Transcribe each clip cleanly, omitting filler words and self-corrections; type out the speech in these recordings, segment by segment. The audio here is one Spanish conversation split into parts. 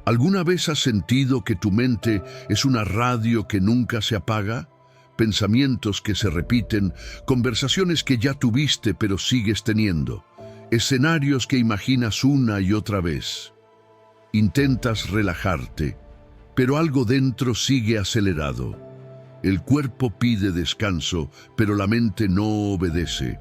¿Alguna vez has sentido que tu mente es una radio que nunca se apaga? Pensamientos que se repiten, conversaciones que ya tuviste pero sigues teniendo, escenarios que imaginas una y otra vez. Intentas relajarte, pero algo dentro sigue acelerado. El cuerpo pide descanso, pero la mente no obedece.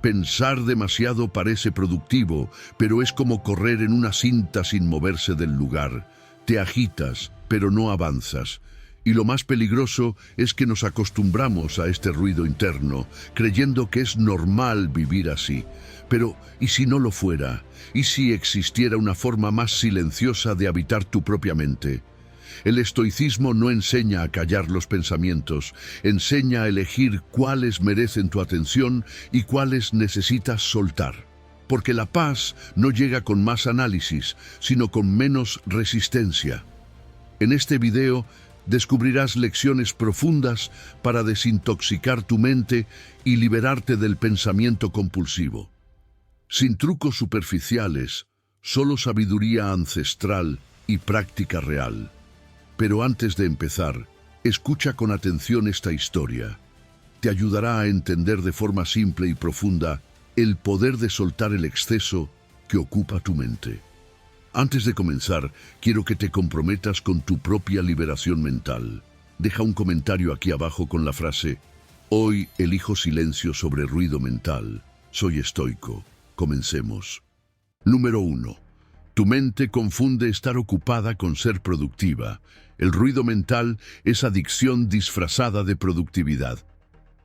Pensar demasiado parece productivo, pero es como correr en una cinta sin moverse del lugar. Te agitas, pero no avanzas. Y lo más peligroso es que nos acostumbramos a este ruido interno, creyendo que es normal vivir así. Pero, ¿y si no lo fuera? ¿Y si existiera una forma más silenciosa de habitar tu propia mente? El estoicismo no enseña a callar los pensamientos, enseña a elegir cuáles merecen tu atención y cuáles necesitas soltar. Porque la paz no llega con más análisis, sino con menos resistencia. En este video descubrirás lecciones profundas para desintoxicar tu mente y liberarte del pensamiento compulsivo. Sin trucos superficiales, solo sabiduría ancestral y práctica real. Pero antes de empezar, escucha con atención esta historia. Te ayudará a entender de forma simple y profunda el poder de soltar el exceso que ocupa tu mente. Antes de comenzar, quiero que te comprometas con tu propia liberación mental. Deja un comentario aquí abajo con la frase: hoy elijo silencio sobre ruido mental. Soy estoico. Comencemos. Número 1. Tu mente confunde estar ocupada con ser productiva. El ruido mental es adicción disfrazada de productividad.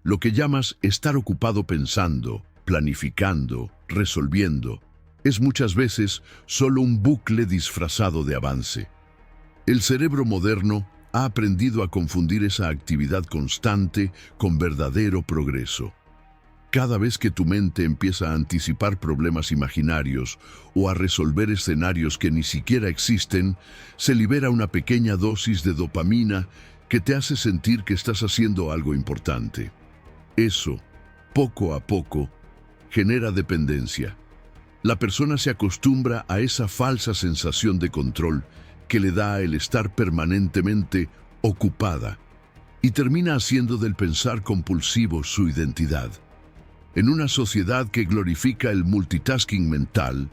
Lo que llamas estar ocupado pensando, planificando, resolviendo, es muchas veces solo un bucle disfrazado de avance. El cerebro moderno ha aprendido a confundir esa actividad constante con verdadero progreso. Cada vez que tu mente empieza a anticipar problemas imaginarios o a resolver escenarios que ni siquiera existen, se libera una pequeña dosis de dopamina que te hace sentir que estás haciendo algo importante. Eso, poco a poco, genera dependencia. La persona se acostumbra a esa falsa sensación de control que le da el estar permanentemente ocupada y termina haciendo del pensar compulsivo su identidad. En una sociedad que glorifica el multitasking mental,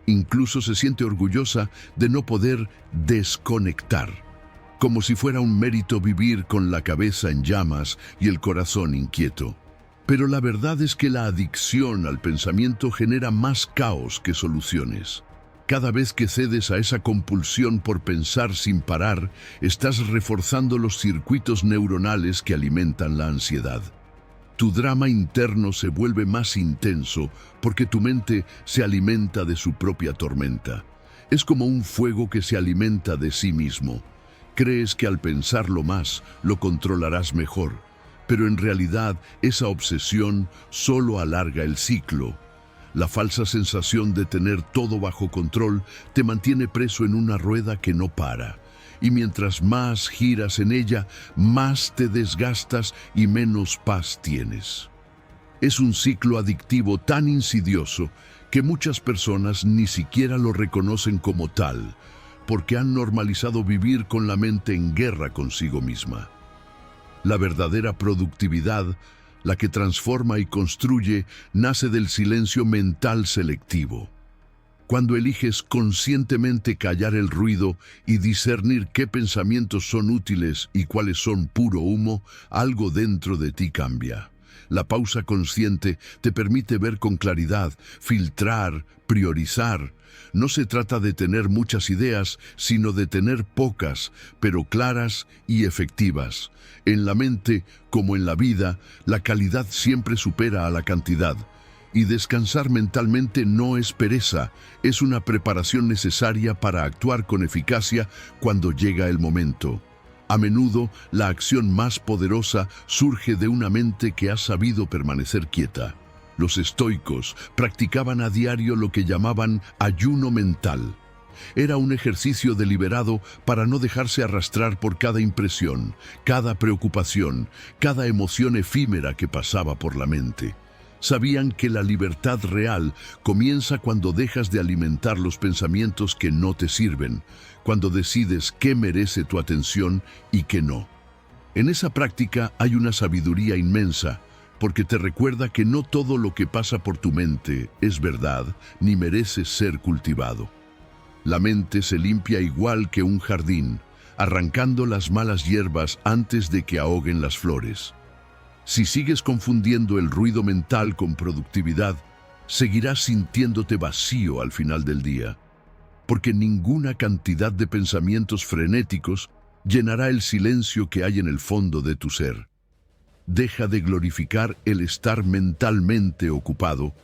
incluso se siente orgullosa de no poder desconectar, como si fuera un mérito vivir con la cabeza en llamas y el corazón inquieto. Pero la verdad es que la adicción al pensamiento genera más caos que soluciones. Cada vez que cedes a esa compulsión por pensar sin parar, estás reforzando los circuitos neuronales que alimentan la ansiedad. Tu drama interno se vuelve más intenso porque tu mente se alimenta de su propia tormenta. Es como un fuego que se alimenta de sí mismo. Crees que al pensarlo más, lo controlarás mejor, pero en realidad esa obsesión solo alarga el ciclo. La falsa sensación de tener todo bajo control te mantiene preso en una rueda que no para. Y mientras más giras en ella, más te desgastas y menos paz tienes. Es un ciclo adictivo tan insidioso que muchas personas ni siquiera lo reconocen como tal, porque han normalizado vivir con la mente en guerra consigo misma. La verdadera productividad, la que transforma y construye, nace del silencio mental selectivo. Cuando eliges conscientemente callar el ruido y discernir qué pensamientos son útiles y cuáles son puro humo, algo dentro de ti cambia. La pausa consciente te permite ver con claridad, filtrar, priorizar. No se trata de tener muchas ideas, sino de tener pocas, pero claras y efectivas. En la mente, como en la vida, la calidad siempre supera a la cantidad. Y descansar mentalmente no es pereza, es una preparación necesaria para actuar con eficacia cuando llega el momento. A menudo, la acción más poderosa surge de una mente que ha sabido permanecer quieta. Los estoicos practicaban a diario lo que llamaban ayuno mental. Era un ejercicio deliberado para no dejarse arrastrar por cada impresión, cada preocupación, cada emoción efímera que pasaba por la mente. Sabían que la libertad real comienza cuando dejas de alimentar los pensamientos que no te sirven, cuando decides qué merece tu atención y qué no. En esa práctica hay una sabiduría inmensa, porque te recuerda que no todo lo que pasa por tu mente es verdad ni merece ser cultivado. La mente se limpia igual que un jardín, arrancando las malas hierbas antes de que ahoguen las flores. Si sigues confundiendo el ruido mental con productividad, seguirás sintiéndote vacío al final del día, porque ninguna cantidad de pensamientos frenéticos llenará el silencio que hay en el fondo de tu ser. Deja de glorificar el estar mentalmente ocupado,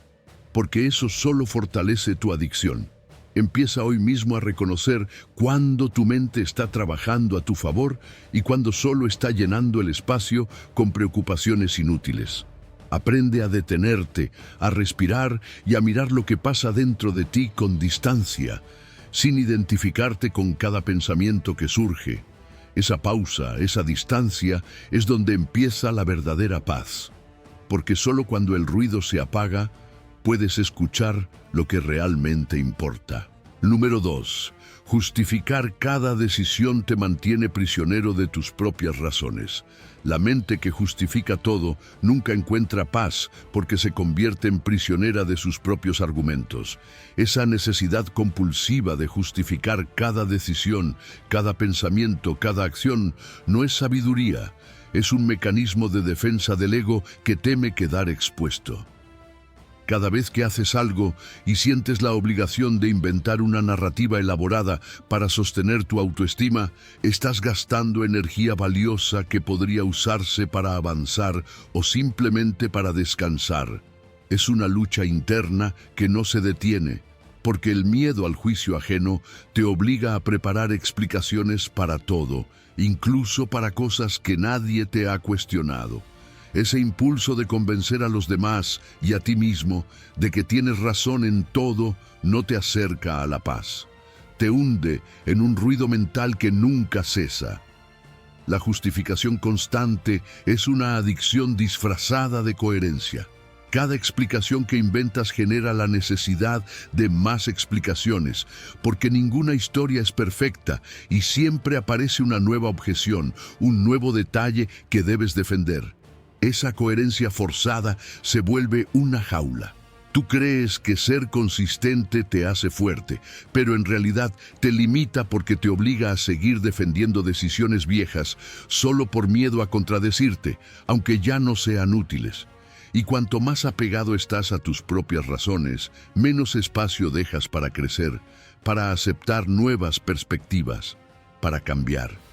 porque eso solo fortalece tu adicción. Empieza hoy mismo a reconocer cuándo tu mente está trabajando a tu favor y cuándo solo está llenando el espacio con preocupaciones inútiles. Aprende a detenerte, a respirar y a mirar lo que pasa dentro de ti con distancia, sin identificarte con cada pensamiento que surge. Esa pausa, esa distancia, es donde empieza la verdadera paz. Porque solo cuando el ruido se apaga, puedes escuchar lo que realmente importa. Número 2. Justificar cada decisión te mantiene prisionero de tus propias razones. La mente que justifica todo nunca encuentra paz porque se convierte en prisionera de sus propios argumentos. Esa necesidad compulsiva de justificar cada decisión, cada pensamiento, cada acción, no es sabiduría, es un mecanismo de defensa del ego que teme quedar expuesto. Cada vez que haces algo y sientes la obligación de inventar una narrativa elaborada para sostener tu autoestima, estás gastando energía valiosa que podría usarse para avanzar o simplemente para descansar. Es una lucha interna que no se detiene, porque el miedo al juicio ajeno te obliga a preparar explicaciones para todo, incluso para cosas que nadie te ha cuestionado. Ese impulso de convencer a los demás y a ti mismo de que tienes razón en todo no te acerca a la paz. Te hunde en un ruido mental que nunca cesa. La justificación constante es una adicción disfrazada de coherencia. Cada explicación que inventas genera la necesidad de más explicaciones, porque ninguna historia es perfecta y siempre aparece una nueva objeción, un nuevo detalle que debes defender. Esa coherencia forzada se vuelve una jaula. Tú crees que ser consistente te hace fuerte, pero en realidad te limita porque te obliga a seguir defendiendo decisiones viejas solo por miedo a contradecirte, aunque ya no sean útiles. Y cuanto más apegado estás a tus propias razones, menos espacio dejas para crecer, para aceptar nuevas perspectivas, para cambiar.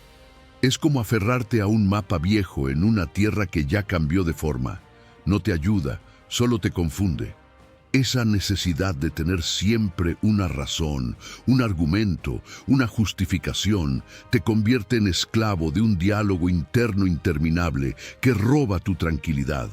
Es como aferrarte a un mapa viejo en una tierra que ya cambió de forma. No te ayuda, solo te confunde. Esa necesidad de tener siempre una razón, un argumento, una justificación, te convierte en esclavo de un diálogo interno interminable que roba tu tranquilidad.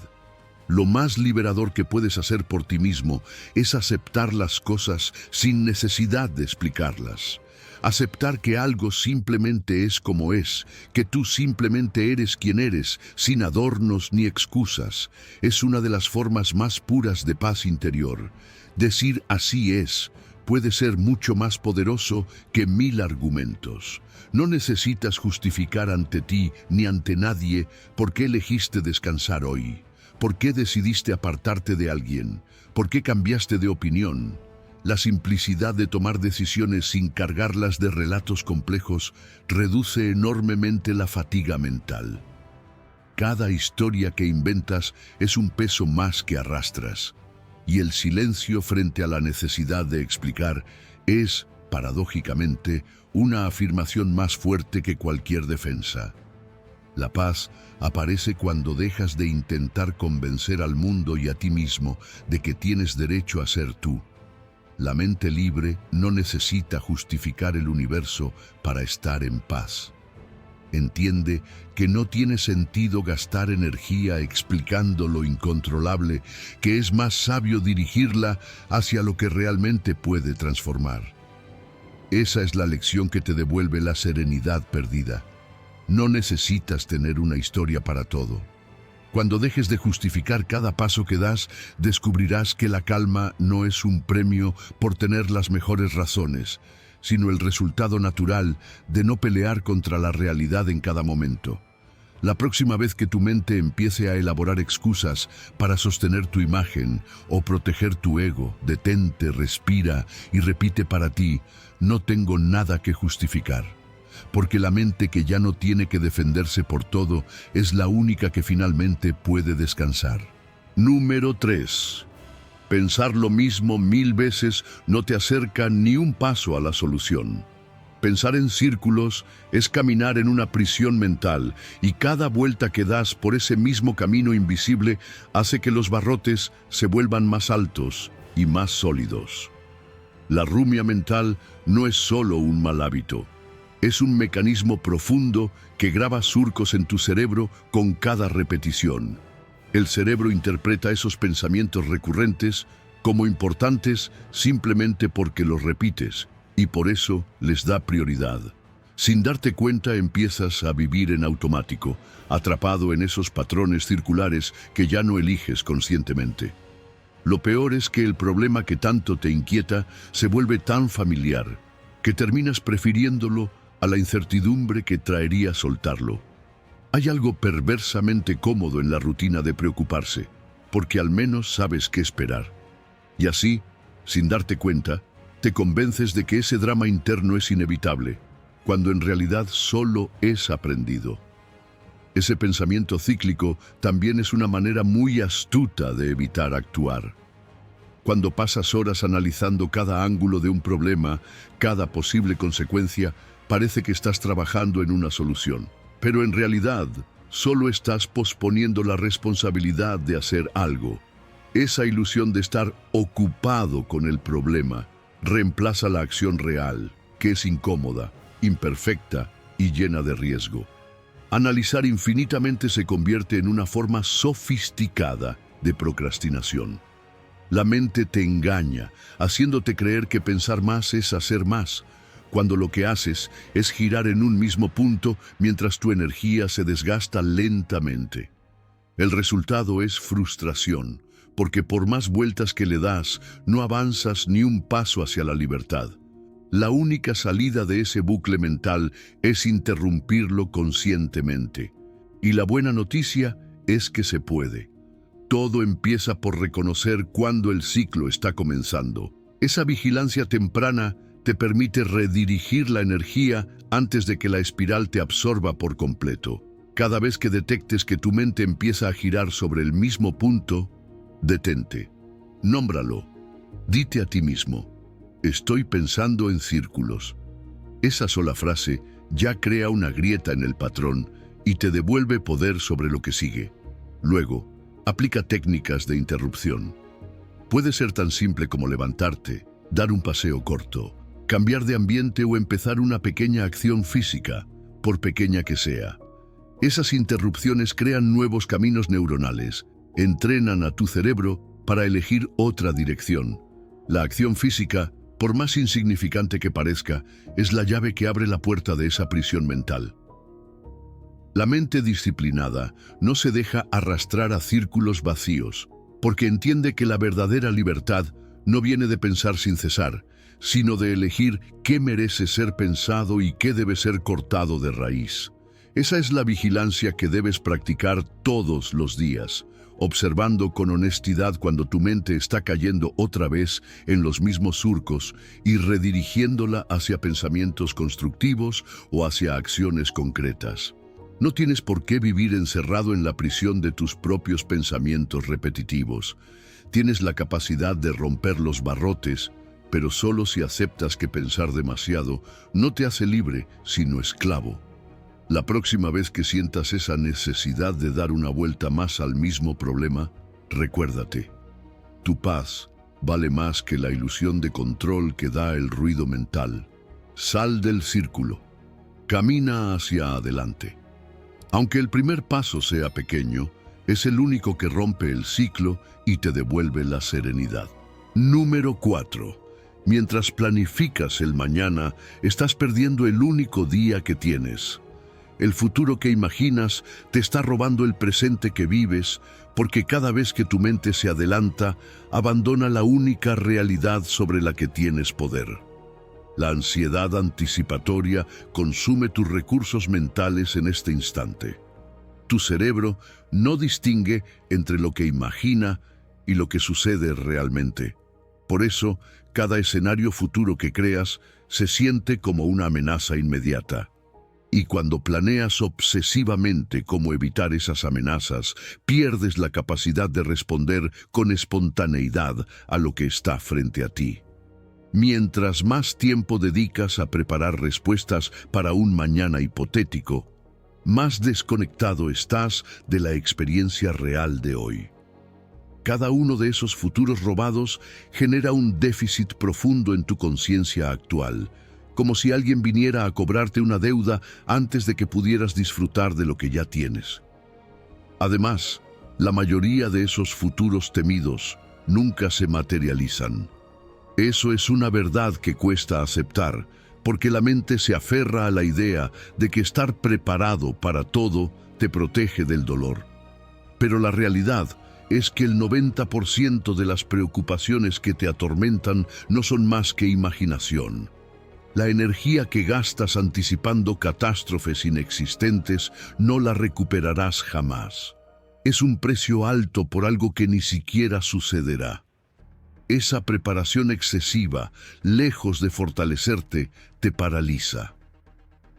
Lo más liberador que puedes hacer por ti mismo es aceptar las cosas sin necesidad de explicarlas. Aceptar que algo simplemente es como es, que tú simplemente eres quien eres, sin adornos ni excusas, es una de las formas más puras de paz interior. Decir así es puede ser mucho más poderoso que 1000 argumentos. No necesitas justificar ante ti ni ante nadie por qué elegiste descansar hoy, por qué decidiste apartarte de alguien, por qué cambiaste de opinión. La simplicidad de tomar decisiones sin cargarlas de relatos complejos reduce enormemente la fatiga mental. Cada historia que inventas es un peso más que arrastras, y el silencio frente a la necesidad de explicar es, paradójicamente, una afirmación más fuerte que cualquier defensa. La paz aparece cuando dejas de intentar convencer al mundo y a ti mismo de que tienes derecho a ser tú. La mente libre no necesita justificar el universo para estar en paz. Entiende que no tiene sentido gastar energía explicando lo incontrolable, que es más sabio dirigirla hacia lo que realmente puede transformar. Esa es la lección que te devuelve la serenidad perdida. No necesitas tener una historia para todo. Cuando dejes de justificar cada paso que das, descubrirás que la calma no es un premio por tener las mejores razones, sino el resultado natural de no pelear contra la realidad en cada momento. La próxima vez que tu mente empiece a elaborar excusas para sostener tu imagen o proteger tu ego, detente, respira y repite para ti: no tengo nada que justificar. Porque la mente que ya no tiene que defenderse por todo es la única que finalmente puede descansar. Número 3. Pensar lo mismo 1000 veces no te acerca ni un paso a la solución. Pensar en círculos es caminar en una prisión mental, y cada vuelta que das por ese mismo camino invisible hace que los barrotes se vuelvan más altos y más sólidos. La rumia mental no es solo un mal hábito, es un mecanismo profundo que graba surcos en tu cerebro con cada repetición. El cerebro interpreta esos pensamientos recurrentes como importantes simplemente porque los repites, y por eso les da prioridad. Sin darte cuenta, empiezas a vivir en automático, atrapado en esos patrones circulares que ya no eliges conscientemente. Lo peor es que el problema que tanto te inquieta se vuelve tan familiar que terminas prefiriéndolo a la incertidumbre que traería soltarlo. Hay algo perversamente cómodo en la rutina de preocuparse, porque al menos sabes qué esperar. Y así, sin darte cuenta, te convences de que ese drama interno es inevitable, cuando en realidad solo es aprendido. Ese pensamiento cíclico también es una manera muy astuta de evitar actuar. Cuando pasas horas analizando cada ángulo de un problema, cada posible consecuencia, parece que estás trabajando en una solución. Pero en realidad, solo estás posponiendo la responsabilidad de hacer algo. Esa ilusión de estar ocupado con el problema reemplaza la acción real, que es incómoda, imperfecta y llena de riesgo. Analizar infinitamente se convierte en una forma sofisticada de procrastinación. La mente te engaña, haciéndote creer que pensar más es hacer más, cuando lo que haces es girar en un mismo punto mientras tu energía se desgasta lentamente. El resultado es frustración, porque por más vueltas que le das, no avanzas ni un paso hacia la libertad. La única salida de ese bucle mental es interrumpirlo conscientemente. Y la buena noticia es que se puede. Todo empieza por reconocer cuándo el ciclo está comenzando. Esa vigilancia temprana te permite redirigir la energía antes de que la espiral te absorba por completo. Cada vez que detectes que tu mente empieza a girar sobre el mismo punto, detente, nómbralo, dite a ti mismo: estoy pensando en círculos. Esa sola frase ya crea una grieta en el patrón y te devuelve poder sobre lo que sigue. Luego, aplica técnicas de interrupción. Puede ser tan simple como levantarte, dar un paseo corto, cambiar de ambiente o empezar una pequeña acción física, por pequeña que sea. Esas interrupciones crean nuevos caminos neuronales, entrenan a tu cerebro para elegir otra dirección. La acción física, por más insignificante que parezca, es la llave que abre la puerta de esa prisión mental. La mente disciplinada no se deja arrastrar a círculos vacíos, porque entiende que la verdadera libertad no viene de pensar sin cesar, sino de elegir qué merece ser pensado y qué debe ser cortado de raíz. Esa es la vigilancia que debes practicar todos los días, observando con honestidad cuando tu mente está cayendo otra vez en los mismos surcos y redirigiéndola hacia pensamientos constructivos o hacia acciones concretas. No tienes por qué vivir encerrado en la prisión de tus propios pensamientos repetitivos. Tienes la capacidad de romper los barrotes, pero solo si aceptas que pensar demasiado no te hace libre, sino esclavo. La próxima vez que sientas esa necesidad de dar una vuelta más al mismo problema, recuérdate: tu paz vale más que la ilusión de control que da el ruido mental. Sal del círculo. Camina hacia adelante. Aunque el primer paso sea pequeño, es el único que rompe el ciclo y te devuelve la serenidad. Número 4. Mientras planificas el mañana, estás perdiendo el único día que tienes. El futuro que imaginas te está robando el presente que vives, porque cada vez que tu mente se adelanta, abandona la única realidad sobre la que tienes poder. La ansiedad anticipatoria consume tus recursos mentales en este instante. Tu cerebro no distingue entre lo que imagina y lo que sucede realmente. Por eso, cada escenario futuro que creas se siente como una amenaza inmediata. Y cuando planeas obsesivamente cómo evitar esas amenazas, pierdes la capacidad de responder con espontaneidad a lo que está frente a ti. Mientras más tiempo dedicas a preparar respuestas para un mañana hipotético, más desconectado estás de la experiencia real de hoy. Cada uno de esos futuros robados genera un déficit profundo en tu conciencia actual, como si alguien viniera a cobrarte una deuda antes de que pudieras disfrutar de lo que ya tienes. Además, la mayoría de esos futuros temidos nunca se materializan. Eso es una verdad que cuesta aceptar, porque la mente se aferra a la idea de que estar preparado para todo te protege del dolor. Pero la realidad es que el 90% de las preocupaciones que te atormentan no son más que imaginación. La energía que gastas anticipando catástrofes inexistentes no la recuperarás jamás. Es un precio alto por algo que ni siquiera sucederá. Esa preparación excesiva, lejos de fortalecerte, te paraliza.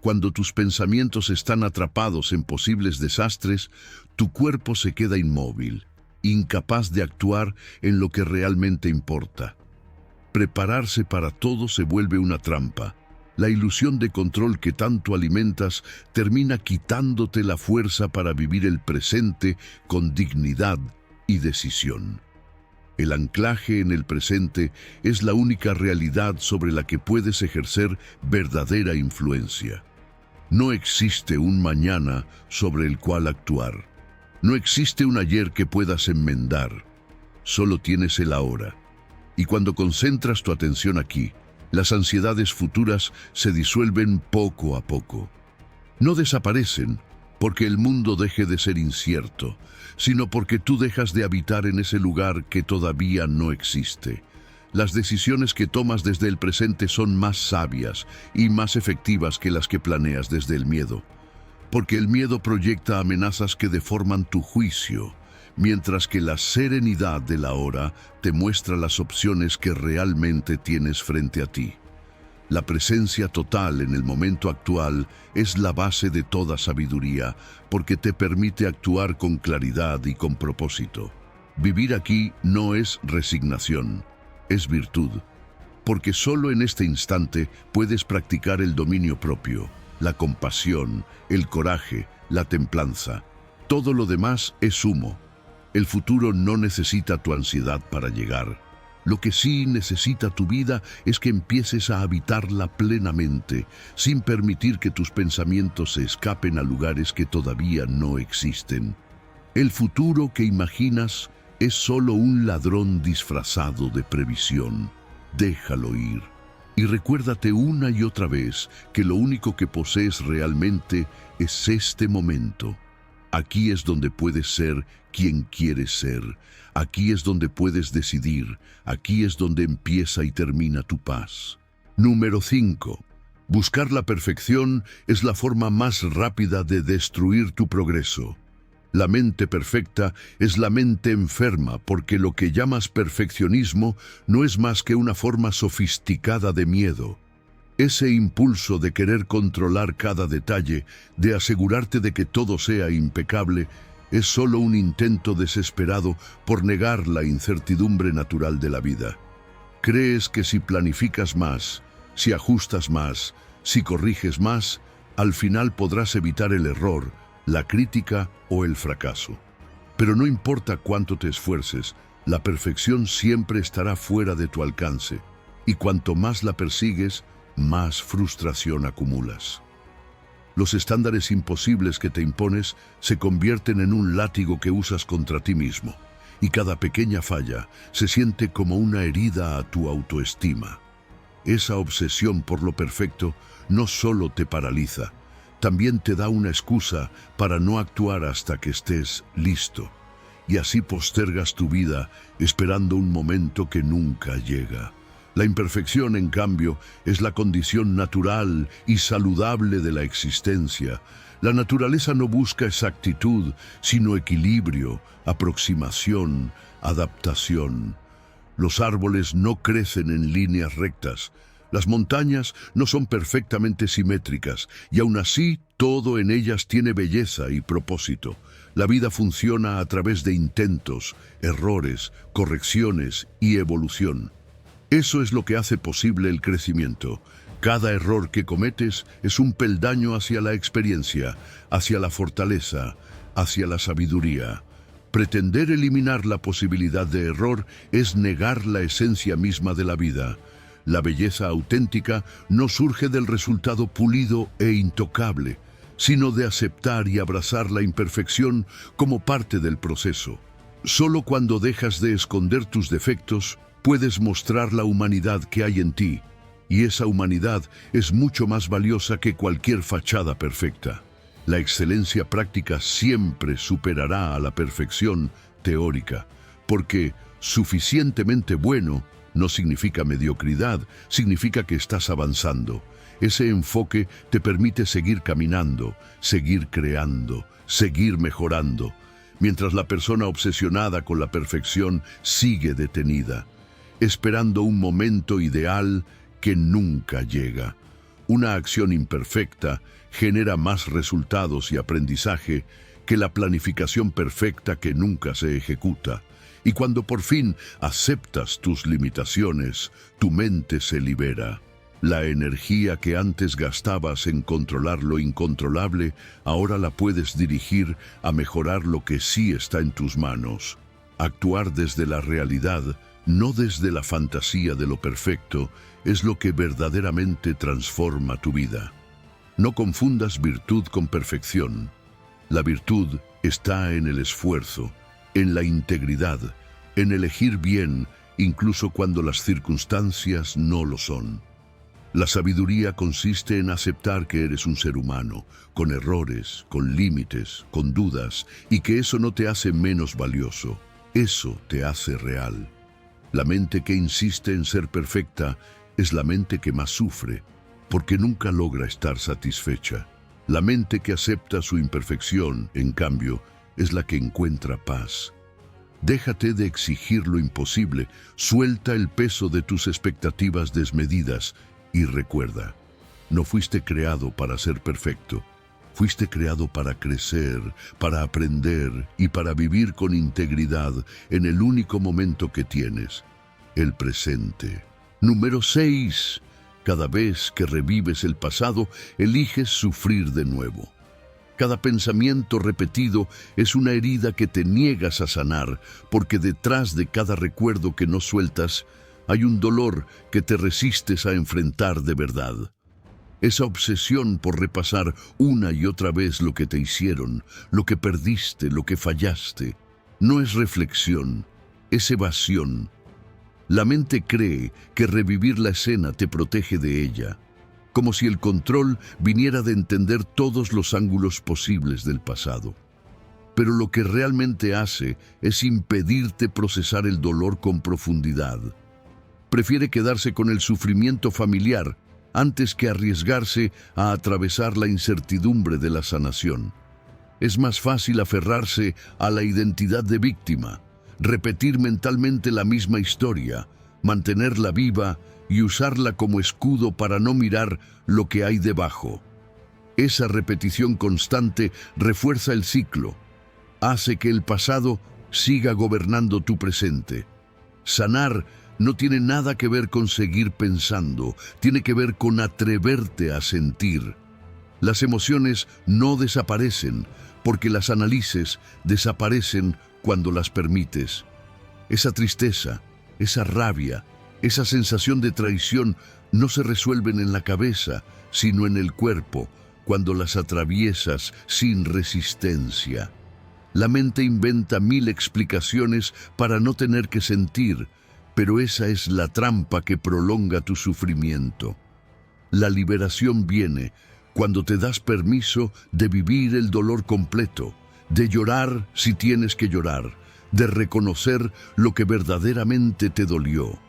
Cuando tus pensamientos están atrapados en posibles desastres, tu cuerpo se queda inmóvil, incapaz de actuar en lo que realmente importa. Prepararse para todo se vuelve una trampa. La ilusión de control que tanto alimentas termina quitándote la fuerza para vivir el presente con dignidad y decisión. El anclaje en el presente es la única realidad sobre la que puedes ejercer verdadera influencia. No existe un mañana sobre el cual actuar. No existe un ayer que puedas enmendar. Solo tienes el ahora. Y cuando concentras tu atención aquí, las ansiedades futuras se disuelven poco a poco. No desaparecen porque el mundo deje de ser incierto, sino porque tú dejas de habitar en ese lugar que todavía no existe. Las decisiones que tomas desde el presente son más sabias y más efectivas que las que planeas desde el miedo, porque el miedo proyecta amenazas que deforman tu juicio, mientras que la serenidad del ahora te muestra las opciones que realmente tienes frente a ti. La presencia total en el momento actual es la base de toda sabiduría, porque te permite actuar con claridad y con propósito. Vivir aquí no es resignación, es virtud, porque solo en este instante puedes practicar el dominio propio, la compasión, el coraje, la templanza. Todo lo demás es humo. El futuro no necesita tu ansiedad para llegar. Lo que sí necesita tu vida es que empieces a habitarla plenamente, sin permitir que tus pensamientos se escapen a lugares que todavía no existen. El futuro que imaginas es solo un ladrón disfrazado de previsión. Déjalo ir. Y recuérdate una y otra vez que lo único que posees realmente es este momento. Aquí es donde puedes ser quien quieres ser. Aquí es donde puedes decidir. Aquí es donde empieza y termina tu paz. Número 5. Buscar la perfección es la forma más rápida de destruir tu progreso. La mente perfecta es la mente enferma, porque lo que llamas perfeccionismo no es más que una forma sofisticada de miedo. Ese impulso de querer controlar cada detalle, de asegurarte de que todo sea impecable, es solo un intento desesperado por negar la incertidumbre natural de la vida. Crees que si planificas más, si ajustas más, si corriges más, al final podrás evitar el error, la crítica o el fracaso. Pero no importa cuánto te esfuerces, la perfección siempre estará fuera de tu alcance, y cuanto más la persigues, más frustración acumulas. Los estándares imposibles que te impones se convierten en un látigo que usas contra ti mismo, y cada pequeña falla se siente como una herida a tu autoestima. Esa obsesión por lo perfecto no solo te paraliza, también te da una excusa para no actuar hasta que estés listo. Y así postergas tu vida esperando un momento que nunca llega. La imperfección, en cambio, es la condición natural y saludable de la existencia. La naturaleza no busca exactitud, sino equilibrio, aproximación, adaptación. Los árboles no crecen en líneas rectas. Las montañas no son perfectamente simétricas, y aún así todo en ellas tiene belleza y propósito. La vida funciona a través de intentos, errores, correcciones y evolución. Eso es lo que hace posible el crecimiento. Cada error que cometes es un peldaño hacia la experiencia, hacia la fortaleza, hacia la sabiduría. Pretender eliminar la posibilidad de error es negar la esencia misma de la vida. La belleza auténtica no surge del resultado pulido e intocable, sino de aceptar y abrazar la imperfección como parte del proceso. Solo cuando dejas de esconder tus defectos, puedes mostrar la humanidad que hay en ti, y esa humanidad es mucho más valiosa que cualquier fachada perfecta. La excelencia práctica siempre superará a la perfección teórica, porque suficientemente bueno no significa mediocridad, significa que estás avanzando. Ese enfoque te permite seguir caminando, seguir creando, seguir mejorando, mientras la persona obsesionada con la perfección sigue detenida, esperando un momento ideal que nunca llega. Una acción imperfecta genera más resultados y aprendizaje que la planificación perfecta que nunca se ejecuta. Y cuando por fin aceptas tus limitaciones, tu mente se libera. La energía que antes gastabas en controlar lo incontrolable, ahora la puedes dirigir a mejorar lo que sí está en tus manos. Actuar desde la realidad, no desde la fantasía de lo perfecto, es lo que verdaderamente transforma tu vida. No confundas virtud con perfección. La virtud está en el esfuerzo, en la integridad, en elegir bien, incluso cuando las circunstancias no lo son. La sabiduría consiste en aceptar que eres un ser humano, con errores, con límites, con dudas, y que eso no te hace menos valioso. Eso te hace real. La mente que insiste en ser perfecta es la mente que más sufre, porque nunca logra estar satisfecha. La mente que acepta su imperfección, en cambio, es la que encuentra paz. Déjate de exigir lo imposible, suelta el peso de tus expectativas desmedidas y recuerda, no fuiste creado para ser perfecto. Fuiste creado para crecer, para aprender y para vivir con integridad en el único momento que tienes, el presente. Número 6. Cada vez que revives el pasado, eliges sufrir de nuevo. Cada pensamiento repetido es una herida que te niegas a sanar, porque detrás de cada recuerdo que no sueltas, hay un dolor que te resistes a enfrentar de verdad. Esa obsesión por repasar una y otra vez lo que te hicieron, lo que perdiste, lo que fallaste, no es reflexión, es evasión. La mente cree que revivir la escena te protege de ella, como si el control viniera de entender todos los ángulos posibles del pasado. Pero lo que realmente hace es impedirte procesar el dolor con profundidad. Prefiere quedarse con el sufrimiento familiar antes que arriesgarse a atravesar la incertidumbre de la sanación. Es más fácil aferrarse a la identidad de víctima, repetir mentalmente la misma historia, mantenerla viva y usarla como escudo para no mirar lo que hay debajo. Esa repetición constante refuerza el ciclo, hace que el pasado siga gobernando tu presente. Sanar no tiene nada que ver con seguir pensando, tiene que ver con atreverte a sentir. Las emociones no desaparecen, porque las analices desaparecen cuando las permites. Esa tristeza, esa rabia, esa sensación de traición no se resuelven en la cabeza, sino en el cuerpo, cuando las atraviesas sin resistencia. La mente inventa 1000 explicaciones para no tener que sentir, pero esa es la trampa que prolonga tu sufrimiento. La liberación viene cuando te das permiso de vivir el dolor completo, de llorar si tienes que llorar, de reconocer lo que verdaderamente te dolió.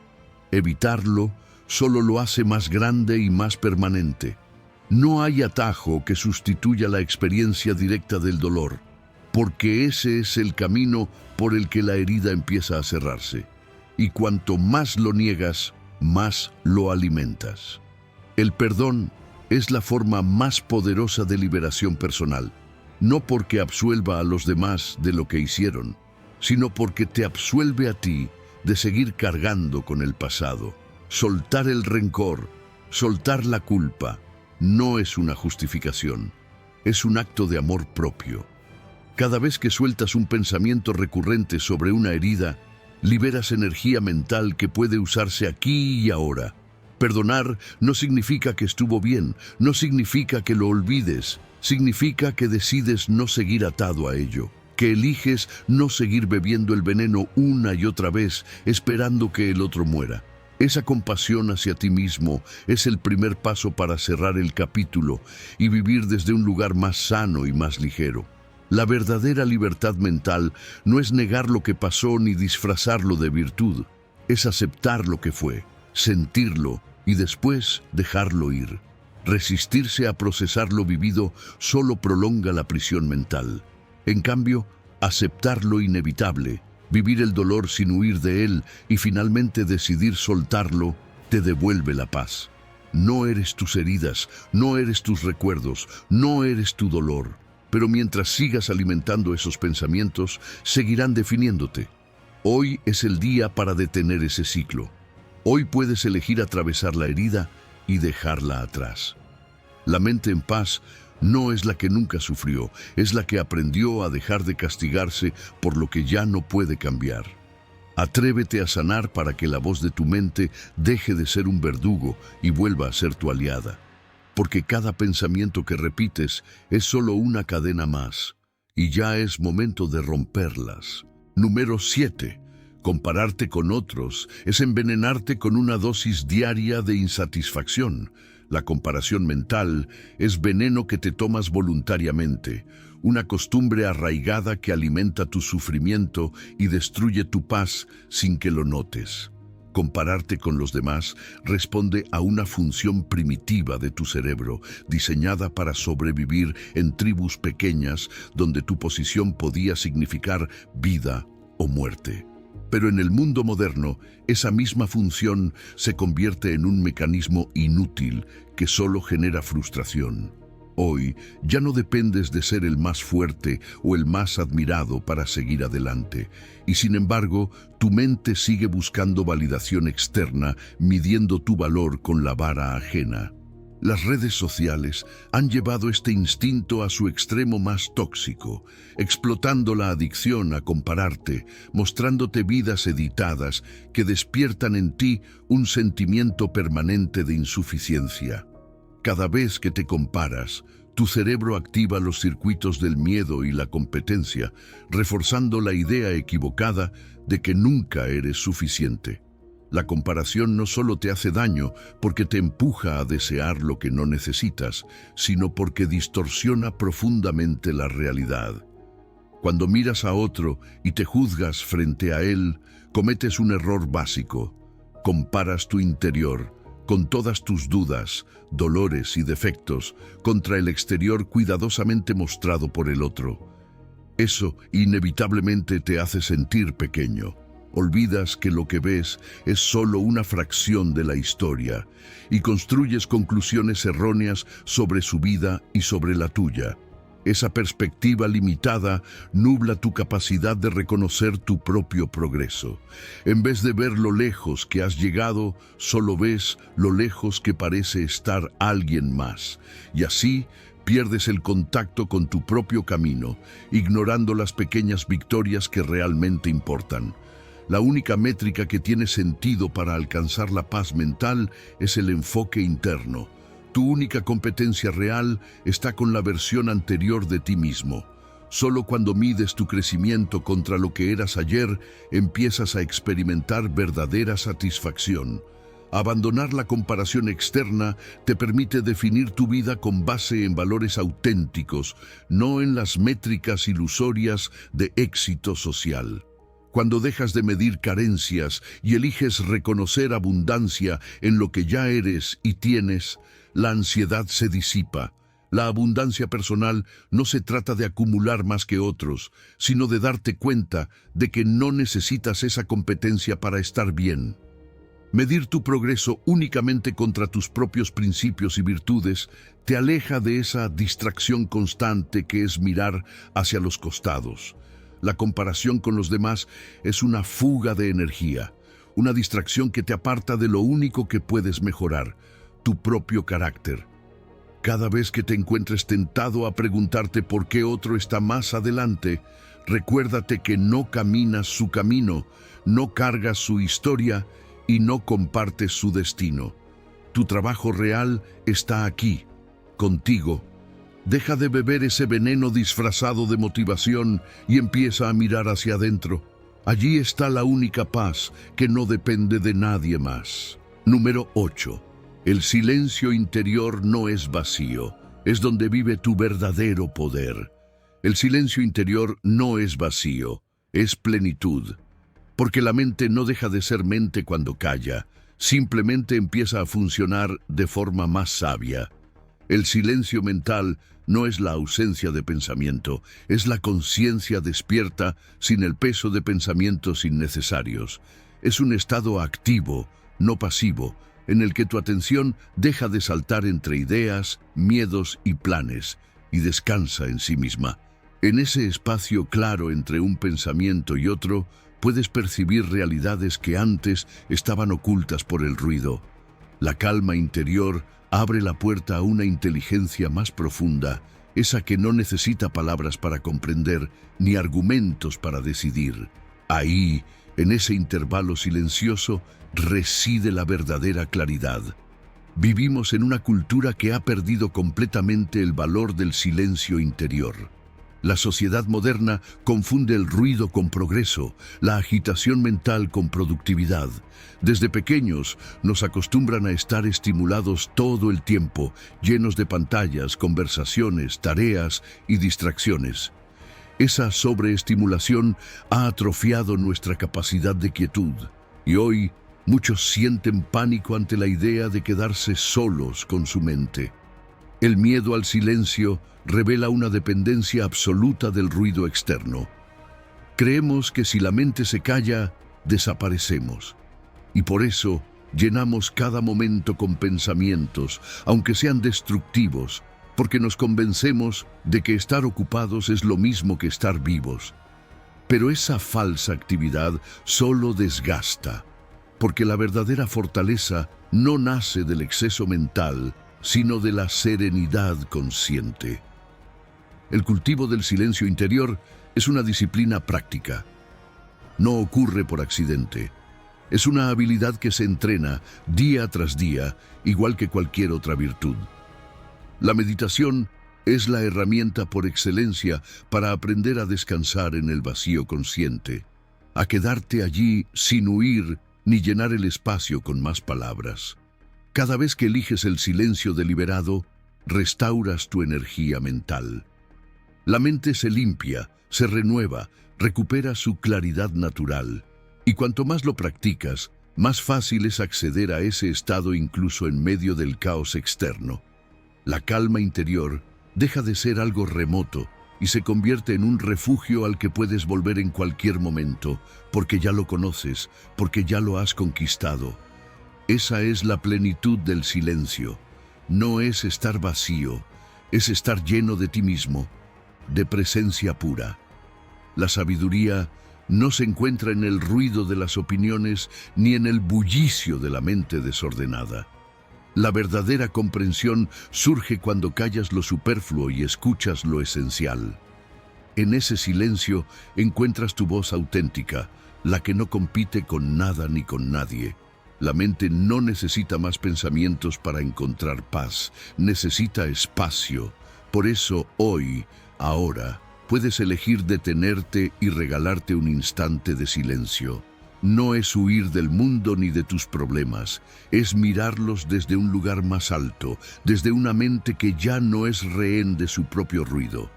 Evitarlo solo lo hace más grande y más permanente. No hay atajo que sustituya la experiencia directa del dolor, porque ese es el camino por el que la herida empieza a cerrarse. Y cuanto más lo niegas, más lo alimentas. El perdón es la forma más poderosa de liberación personal, no porque absuelva a los demás de lo que hicieron, sino porque te absuelve a ti de seguir cargando con el pasado. Soltar el rencor, soltar la culpa, no es una justificación, es un acto de amor propio. Cada vez que sueltas un pensamiento recurrente sobre una herida, liberas energía mental que puede usarse aquí y ahora. Perdonar no significa que estuvo bien, no significa que lo olvides, significa que decides no seguir atado a ello, que eliges no seguir bebiendo el veneno una y otra vez esperando que el otro muera. Esa compasión hacia ti mismo es el primer paso para cerrar el capítulo y vivir desde un lugar más sano y más ligero. La verdadera libertad mental no es negar lo que pasó ni disfrazarlo de virtud, es aceptar lo que fue, sentirlo y después dejarlo ir. Resistirse a procesar lo vivido solo prolonga la prisión mental. En cambio, aceptar lo inevitable, vivir el dolor sin huir de él y finalmente decidir soltarlo, te devuelve la paz. No eres tus heridas, no eres tus recuerdos, no eres tu dolor. Pero mientras sigas alimentando esos pensamientos, seguirán definiéndote. Hoy es el día para detener ese ciclo. Hoy puedes elegir atravesar la herida y dejarla atrás. La mente en paz no es la que nunca sufrió, es la que aprendió a dejar de castigarse por lo que ya no puede cambiar. Atrévete a sanar para que la voz de tu mente deje de ser un verdugo y vuelva a ser tu aliada. Porque cada pensamiento que repites es solo una cadena más, y ya es momento de romperlas. Número 7. Compararte con otros es envenenarte con una dosis diaria de insatisfacción. La comparación mental es veneno que te tomas voluntariamente, una costumbre arraigada que alimenta tu sufrimiento y destruye tu paz sin que lo notes. Compararte con los demás responde a una función primitiva de tu cerebro, diseñada para sobrevivir en tribus pequeñas donde tu posición podía significar vida o muerte. Pero en el mundo moderno, esa misma función se convierte en un mecanismo inútil que solo genera frustración. Hoy ya no dependes de ser el más fuerte o el más admirado para seguir adelante, y sin embargo, tu mente sigue buscando validación externa, midiendo tu valor con la vara ajena. Las redes sociales han llevado este instinto a su extremo más tóxico, explotando la adicción a compararte, mostrándote vidas editadas que despiertan en ti un sentimiento permanente de insuficiencia. Cada vez que te comparas, tu cerebro activa los circuitos del miedo y la competencia, reforzando la idea equivocada de que nunca eres suficiente. La comparación no solo te hace daño porque te empuja a desear lo que no necesitas, sino porque distorsiona profundamente la realidad. Cuando miras a otro y te juzgas frente a él, cometes un error básico. Comparas tu interior, con todas tus dudas, dolores y defectos, contra el exterior cuidadosamente mostrado por el otro. Eso inevitablemente te hace sentir pequeño. Olvidas que lo que ves es solo una fracción de la historia y construyes conclusiones erróneas sobre su vida y sobre la tuya. Esa perspectiva limitada nubla tu capacidad de reconocer tu propio progreso. En vez de ver lo lejos que has llegado, solo ves lo lejos que parece estar alguien más. Y así pierdes el contacto con tu propio camino, ignorando las pequeñas victorias que realmente importan. La única métrica que tiene sentido para alcanzar la paz mental es el enfoque interno. Tu única competencia real está con la versión anterior de ti mismo. Solo cuando mides tu crecimiento contra lo que eras ayer, empiezas a experimentar verdadera satisfacción. Abandonar la comparación externa te permite definir tu vida con base en valores auténticos, no en las métricas ilusorias de éxito social. Cuando dejas de medir carencias y eliges reconocer abundancia en lo que ya eres y tienes, la ansiedad se disipa. La abundancia personal no se trata de acumular más que otros, sino de darte cuenta de que no necesitas esa competencia para estar bien. Medir tu progreso únicamente contra tus propios principios y virtudes te aleja de esa distracción constante que es mirar hacia los costados. La comparación con los demás es una fuga de energía, una distracción que te aparta de lo único que puedes mejorar, tu propio carácter. Cada vez que te encuentres tentado a preguntarte por qué otro está más adelante, recuérdate que no caminas su camino, no cargas su historia y no compartes su destino. Tu trabajo real está aquí, contigo. Deja de beber ese veneno disfrazado de motivación y empieza a mirar hacia adentro. Allí está la única paz que no depende de nadie más. Número 8. El silencio interior no es vacío, es donde vive tu verdadero poder. El silencio interior no es vacío, es plenitud. Porque la mente no deja de ser mente cuando calla, simplemente empieza a funcionar de forma más sabia. El silencio mental no es la ausencia de pensamiento, es la conciencia despierta sin el peso de pensamientos innecesarios. Es un estado activo, no pasivo, en el que tu atención deja de saltar entre ideas, miedos y planes, y descansa en sí misma. En ese espacio claro entre un pensamiento y otro, puedes percibir realidades que antes estaban ocultas por el ruido. La calma interior abre la puerta a una inteligencia más profunda, esa que no necesita palabras para comprender ni argumentos para decidir. Ahí, en ese intervalo silencioso, reside la verdadera claridad. Vivimos en una cultura que ha perdido completamente el valor del silencio interior. La sociedad moderna confunde el ruido con progreso, la agitación mental con productividad. Desde pequeños nos acostumbran a estar estimulados todo el tiempo, llenos de pantallas, conversaciones, tareas y distracciones. Esa sobreestimulación ha atrofiado nuestra capacidad de quietud, y hoy muchos sienten pánico ante la idea de quedarse solos con su mente. El miedo al silencio revela una dependencia absoluta del ruido externo. Creemos que si la mente se calla, desaparecemos. Y por eso llenamos cada momento con pensamientos, aunque sean destructivos, porque nos convencemos de que estar ocupados es lo mismo que estar vivos. Pero esa falsa actividad solo desgasta, porque la verdadera fortaleza no nace del exceso mental, sino de la serenidad consciente. El cultivo del silencio interior es una disciplina práctica. No ocurre por accidente. Es una habilidad que se entrena día tras día, igual que cualquier otra virtud. La meditación es la herramienta por excelencia para aprender a descansar en el vacío consciente, a quedarte allí sin huir ni llenar el espacio con más palabras. Cada vez que eliges el silencio deliberado, restauras tu energía mental. La mente se limpia, se renueva, recupera su claridad natural. Y cuanto más lo practicas, más fácil es acceder a ese estado incluso en medio del caos externo. La calma interior deja de ser algo remoto y se convierte en un refugio al que puedes volver en cualquier momento, porque ya lo conoces, porque ya lo has conquistado. Esa es la plenitud del silencio. No es estar vacío, es estar lleno de ti mismo, de presencia pura. La sabiduría no se encuentra en el ruido de las opiniones ni en el bullicio de la mente desordenada. La verdadera comprensión surge cuando callas lo superfluo y escuchas lo esencial. En ese silencio encuentras tu voz auténtica, la que no compite con nada ni con nadie. La mente no necesita más pensamientos para encontrar paz, necesita espacio. Por eso hoy, ahora, puedes elegir detenerte y regalarte un instante de silencio. no es huir del mundo ni de tus problemas, es mirarlos desde un lugar más alto, desde una mente que ya no es rehén de su propio ruido.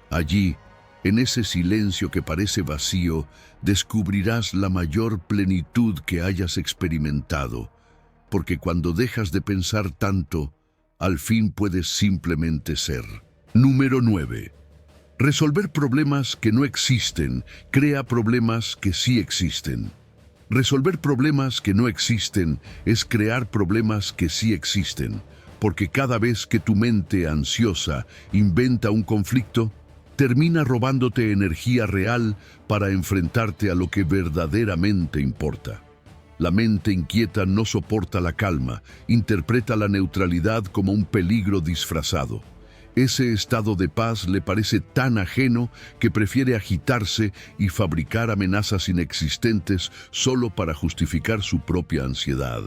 Allí, en ese silencio que parece vacío, descubrirás la mayor plenitud que hayas experimentado, porque cuando dejas de pensar tanto, al fin puedes simplemente ser. Número 9. Resolver problemas que no existen crea problemas que sí existen. Resolver problemas que no existen es crear problemas que sí existen, porque cada vez que tu mente ansiosa inventa un conflicto, termina robándote energía real para enfrentarte a lo que verdaderamente importa. La mente inquieta no soporta la calma, interpreta la neutralidad como un peligro disfrazado. Ese estado de paz le parece tan ajeno que prefiere agitarse y fabricar amenazas inexistentes solo para justificar su propia ansiedad.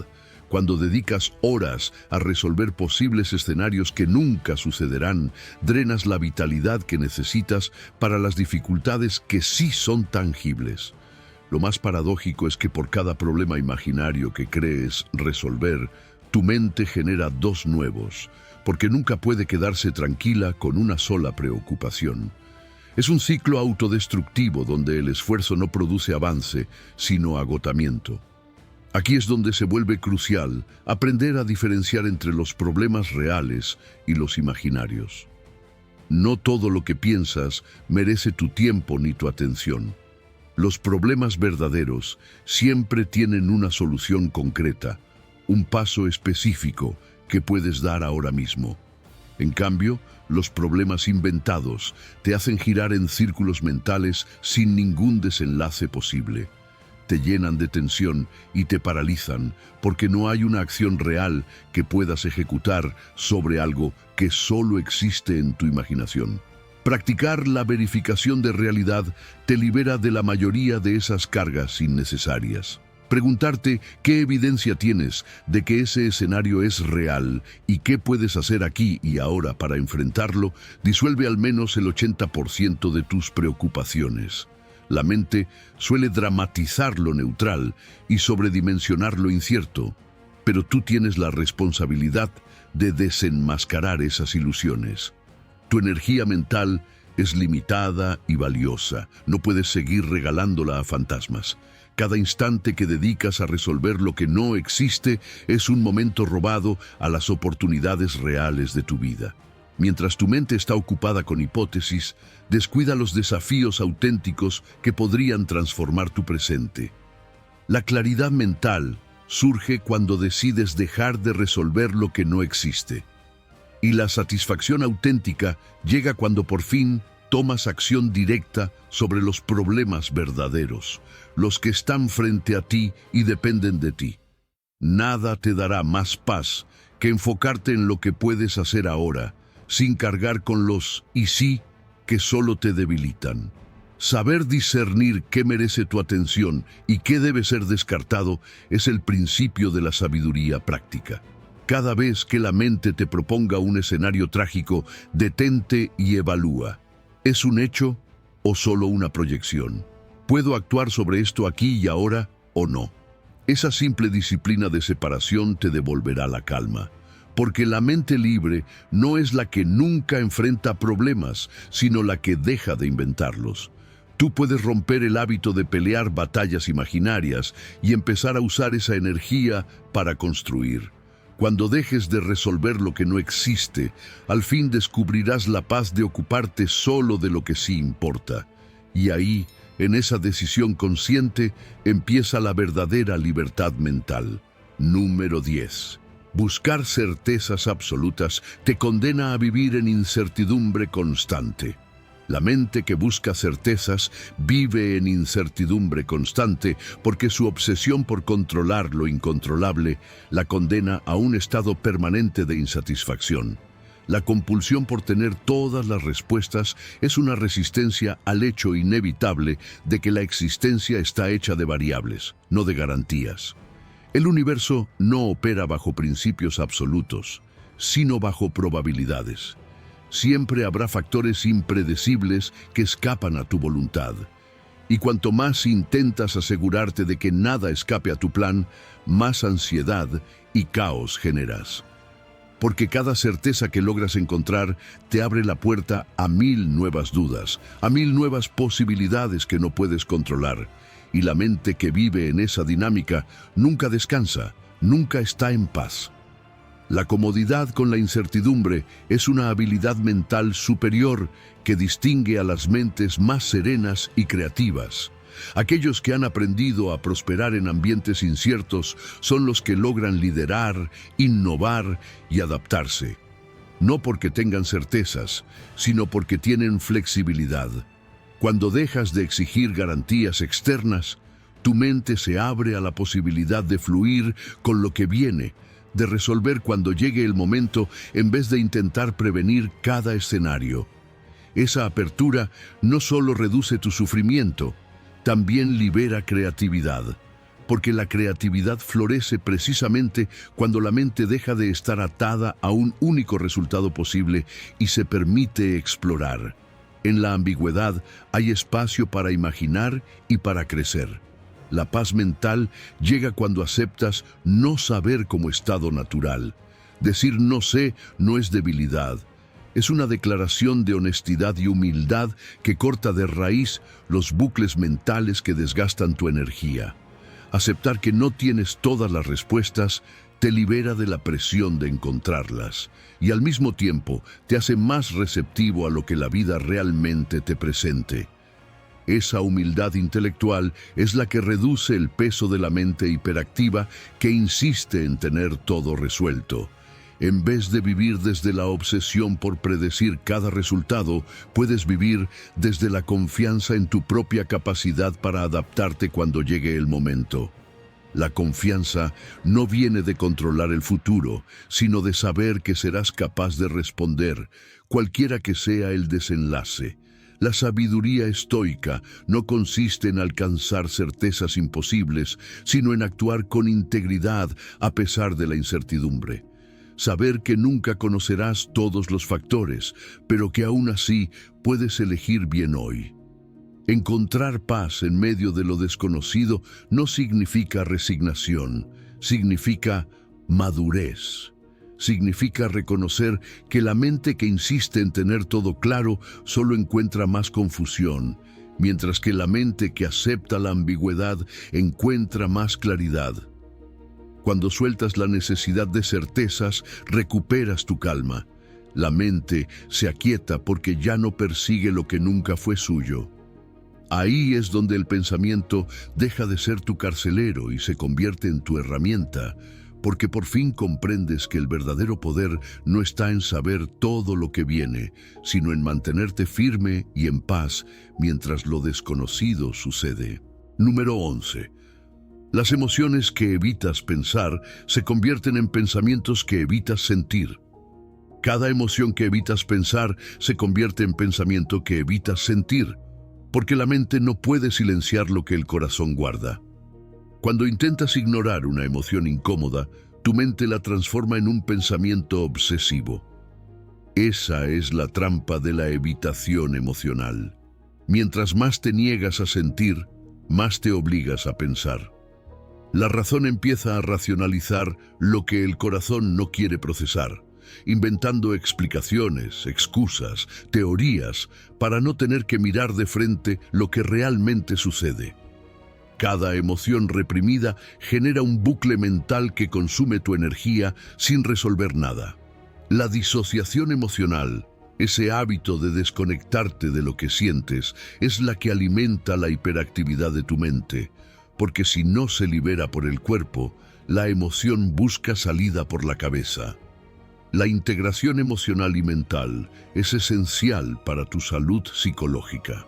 Cuando dedicas horas a resolver posibles escenarios que nunca sucederán, drenas la vitalidad que necesitas para las dificultades que sí son tangibles. Lo más paradójico es que por cada problema imaginario que crees resolver, tu mente genera dos nuevos, porque nunca puede quedarse tranquila con una sola preocupación. Es un ciclo autodestructivo donde el esfuerzo no produce avance, sino agotamiento. Aquí es donde se vuelve crucial aprender a diferenciar entre los problemas reales y los imaginarios. No todo lo que piensas merece tu tiempo ni tu atención. Los problemas verdaderos siempre tienen una solución concreta, un paso específico que puedes dar ahora mismo. En cambio, los problemas inventados te hacen girar en círculos mentales sin ningún desenlace posible. Te llenan de tensión y te paralizan porque no hay una acción real que puedas ejecutar sobre algo que solo existe en tu imaginación. Practicar la verificación de realidad te libera de la mayoría de esas cargas innecesarias. Preguntarte qué evidencia tienes de que ese escenario es real y qué puedes hacer aquí y ahora para enfrentarlo disuelve al menos el 80% de tus preocupaciones. La mente suele dramatizar lo neutral y sobredimensionar lo incierto, pero tú tienes la responsabilidad de desenmascarar esas ilusiones. Tu energía mental es limitada y valiosa. No puedes seguir regalándola a fantasmas. Cada instante que dedicas a resolver lo que no existe es un momento robado a las oportunidades reales de tu vida. Mientras tu mente está ocupada con hipótesis, descuida los desafíos auténticos que podrían transformar tu presente. La claridad mental surge cuando decides dejar de resolver lo que no existe. Y la satisfacción auténtica llega cuando por fin tomas acción directa sobre los problemas verdaderos, los que están frente a ti y dependen de ti. Nada te dará más paz que enfocarte en lo que puedes hacer ahora, sin cargar con los y sí que solo te debilitan. Saber discernir qué merece tu atención y qué debe ser descartado es el principio de la sabiduría práctica. Cada vez que la mente te proponga un escenario trágico, detente y evalúa. ¿Es un hecho o solo una proyección? ¿Puedo actuar sobre esto aquí y ahora o no? Esa simple disciplina de separación te devolverá la calma, porque la mente libre no es la que nunca enfrenta problemas, sino la que deja de inventarlos. Tú puedes romper el hábito de pelear batallas imaginarias y empezar a usar esa energía para construir. Cuando dejes de resolver lo que no existe, al fin descubrirás la paz de ocuparte solo de lo que sí importa. Y ahí, en esa decisión consciente, empieza la verdadera libertad mental. Número 10. Buscar certezas absolutas te condena a vivir en incertidumbre constante. La mente que busca certezas vive en incertidumbre constante porque su obsesión por controlar lo incontrolable la condena a un estado permanente de insatisfacción. La compulsión por tener todas las respuestas es una resistencia al hecho inevitable de que la existencia está hecha de variables, no de garantías. El universo no opera bajo principios absolutos, sino bajo probabilidades. Siempre habrá factores impredecibles que escapan a tu voluntad. Y cuanto más intentas asegurarte de que nada escape a tu plan, más ansiedad y caos generas. Porque cada certeza que logras encontrar te abre la puerta a 1000 nuevas dudas, a 1000 nuevas posibilidades que no puedes controlar. Y la mente que vive en esa dinámica nunca descansa, nunca está en paz. La comodidad con la incertidumbre es una habilidad mental superior que distingue a las mentes más serenas y creativas. Aquellos que han aprendido a prosperar en ambientes inciertos son los que logran liderar, innovar y adaptarse. No porque tengan certezas, sino porque tienen flexibilidad. Cuando dejas de exigir garantías externas, tu mente se abre a la posibilidad de fluir con lo que viene, de resolver cuando llegue el momento en vez de intentar prevenir cada escenario. Esa apertura no solo reduce tu sufrimiento, también libera creatividad, porque la creatividad florece precisamente cuando la mente deja de estar atada a un único resultado posible y se permite explorar. En la ambigüedad hay espacio para imaginar y para crecer. La paz mental llega cuando aceptas no saber como estado natural. Decir no sé no es debilidad. Es una declaración de honestidad y humildad que corta de raíz los bucles mentales que desgastan tu energía. Aceptar que no tienes todas las respuestas te libera de la presión de encontrarlas y al mismo tiempo te hace más receptivo a lo que la vida realmente te presente. Esa humildad intelectual es la que reduce el peso de la mente hiperactiva que insiste en tener todo resuelto. En vez de vivir desde la obsesión por predecir cada resultado, puedes vivir desde la confianza en tu propia capacidad para adaptarte cuando llegue el momento. La confianza no viene de controlar el futuro, sino de saber que serás capaz de responder, cualquiera que sea el desenlace. La sabiduría estoica no consiste en alcanzar certezas imposibles, sino en actuar con integridad a pesar de la incertidumbre. Saber que nunca conocerás todos los factores, pero que aún así puedes elegir bien hoy. Encontrar paz en medio de lo desconocido no significa resignación, significa madurez. Significa reconocer que la mente que insiste en tener todo claro solo encuentra más confusión, mientras que la mente que acepta la ambigüedad encuentra más claridad. Cuando sueltas la necesidad de certezas, recuperas tu calma. La mente se aquieta porque ya no persigue lo que nunca fue suyo. Ahí es donde el pensamiento deja de ser tu carcelero y se convierte en tu herramienta, porque por fin comprendes que el verdadero poder no está en saber todo lo que viene, sino en mantenerte firme y en paz mientras lo desconocido sucede. Número 11. Las emociones que evitas pensar se convierten en pensamientos que evitas sentir. Cada emoción que evitas pensar se convierte en pensamiento que evitas sentir, porque la mente no puede silenciar lo que el corazón guarda. Cuando intentas ignorar una emoción incómoda, tu mente la transforma en un pensamiento obsesivo. Esa es la trampa de la evitación emocional. Mientras más te niegas a sentir, más te obligas a pensar. La razón empieza a racionalizar lo que el corazón no quiere procesar, inventando explicaciones, excusas, teorías, para no tener que mirar de frente lo que realmente sucede. Cada emoción reprimida genera un bucle mental que consume tu energía sin resolver nada. La disociación emocional, ese hábito de desconectarte de lo que sientes, es la que alimenta la hiperactividad de tu mente, porque si no se libera por el cuerpo, la emoción busca salida por la cabeza. La integración emocional y mental es esencial para tu salud psicológica.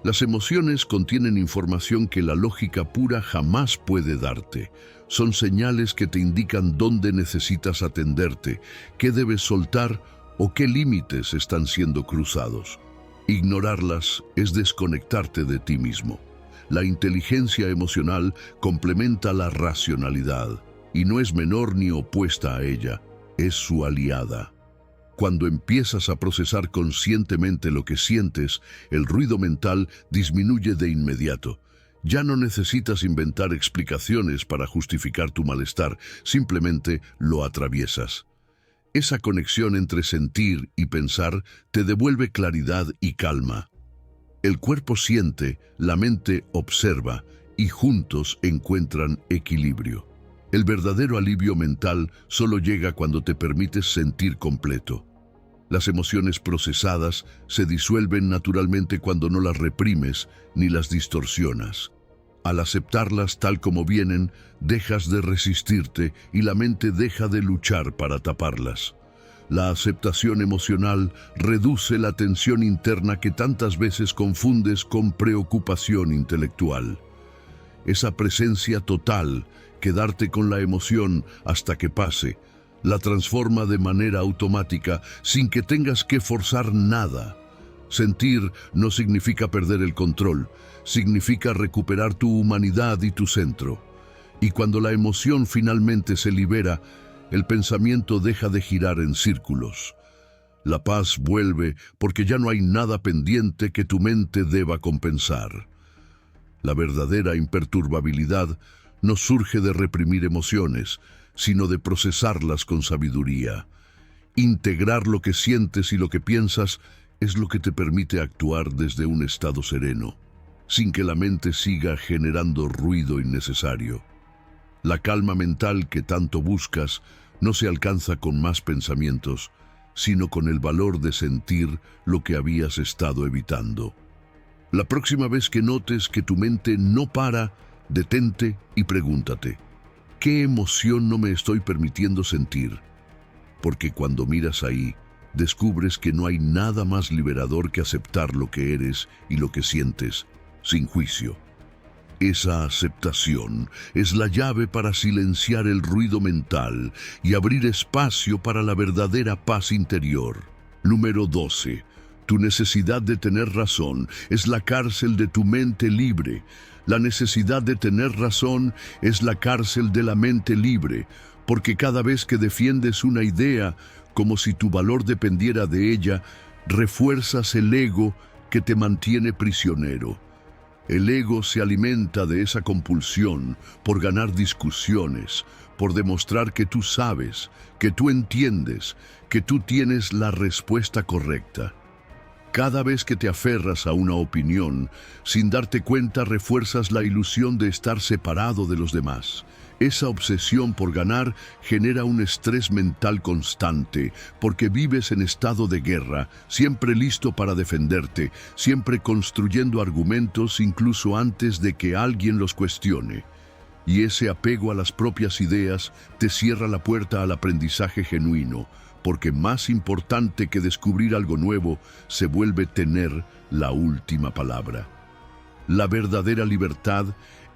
Las emociones contienen información que la lógica pura jamás puede darte. Son señales que te indican dónde necesitas atenderte, qué debes soltar o qué límites están siendo cruzados. Ignorarlas es desconectarte de ti mismo. La inteligencia emocional complementa la racionalidad y no es menor ni opuesta a ella, es su aliada. Cuando empiezas a procesar conscientemente lo que sientes, el ruido mental disminuye de inmediato. Ya no necesitas inventar explicaciones para justificar tu malestar, simplemente lo atraviesas. Esa conexión entre sentir y pensar te devuelve claridad y calma. El cuerpo siente, la mente observa y juntos encuentran equilibrio. El verdadero alivio mental solo llega cuando te permites sentir completo. Las emociones procesadas se disuelven naturalmente cuando no las reprimes ni las distorsionas. Al aceptarlas tal como vienen, dejas de resistirte y la mente deja de luchar para taparlas. La aceptación emocional reduce la tensión interna que tantas veces confundes con preocupación intelectual. Esa presencia total, quedarte con la emoción hasta que pase, la transforma de manera automática sin que tengas que forzar nada. Sentir no significa perder el control, significa recuperar tu humanidad y tu centro. Y cuando la emoción finalmente se libera, el pensamiento deja de girar en círculos. La paz vuelve porque ya no hay nada pendiente que tu mente deba compensar. La verdadera imperturbabilidad no surge de reprimir emociones, sino de procesarlas con sabiduría. Integrar lo que sientes y lo que piensas es lo que te permite actuar desde un estado sereno, sin que la mente siga generando ruido innecesario. La calma mental que tanto buscas no se alcanza con más pensamientos, sino con el valor de sentir lo que habías estado evitando. La próxima vez que notes que tu mente no para, detente y pregúntate, ¿qué emoción no me estoy permitiendo sentir? Porque cuando miras ahí, descubres que no hay nada más liberador que aceptar lo que eres y lo que sientes, sin juicio. Esa aceptación es la llave para silenciar el ruido mental y abrir espacio para la verdadera paz interior. Número 12. Tu necesidad de tener razón es la cárcel de tu mente libre. La necesidad de tener razón es la cárcel de la mente libre, porque cada vez que defiendes una idea, como si tu valor dependiera de ella, refuerzas el ego que te mantiene prisionero. El ego se alimenta de esa compulsión por ganar discusiones, por demostrar que tú sabes, que tú entiendes, que tú tienes la respuesta correcta. Cada vez que te aferras a una opinión, sin darte cuenta refuerzas la ilusión de estar separado de los demás. Esa obsesión por ganar genera un estrés mental constante, porque vives en estado de guerra, siempre listo para defenderte, siempre construyendo argumentos incluso antes de que alguien los cuestione. Y ese apego a las propias ideas te cierra la puerta al aprendizaje genuino, porque más importante que descubrir algo nuevo se vuelve tener la última palabra. La verdadera libertad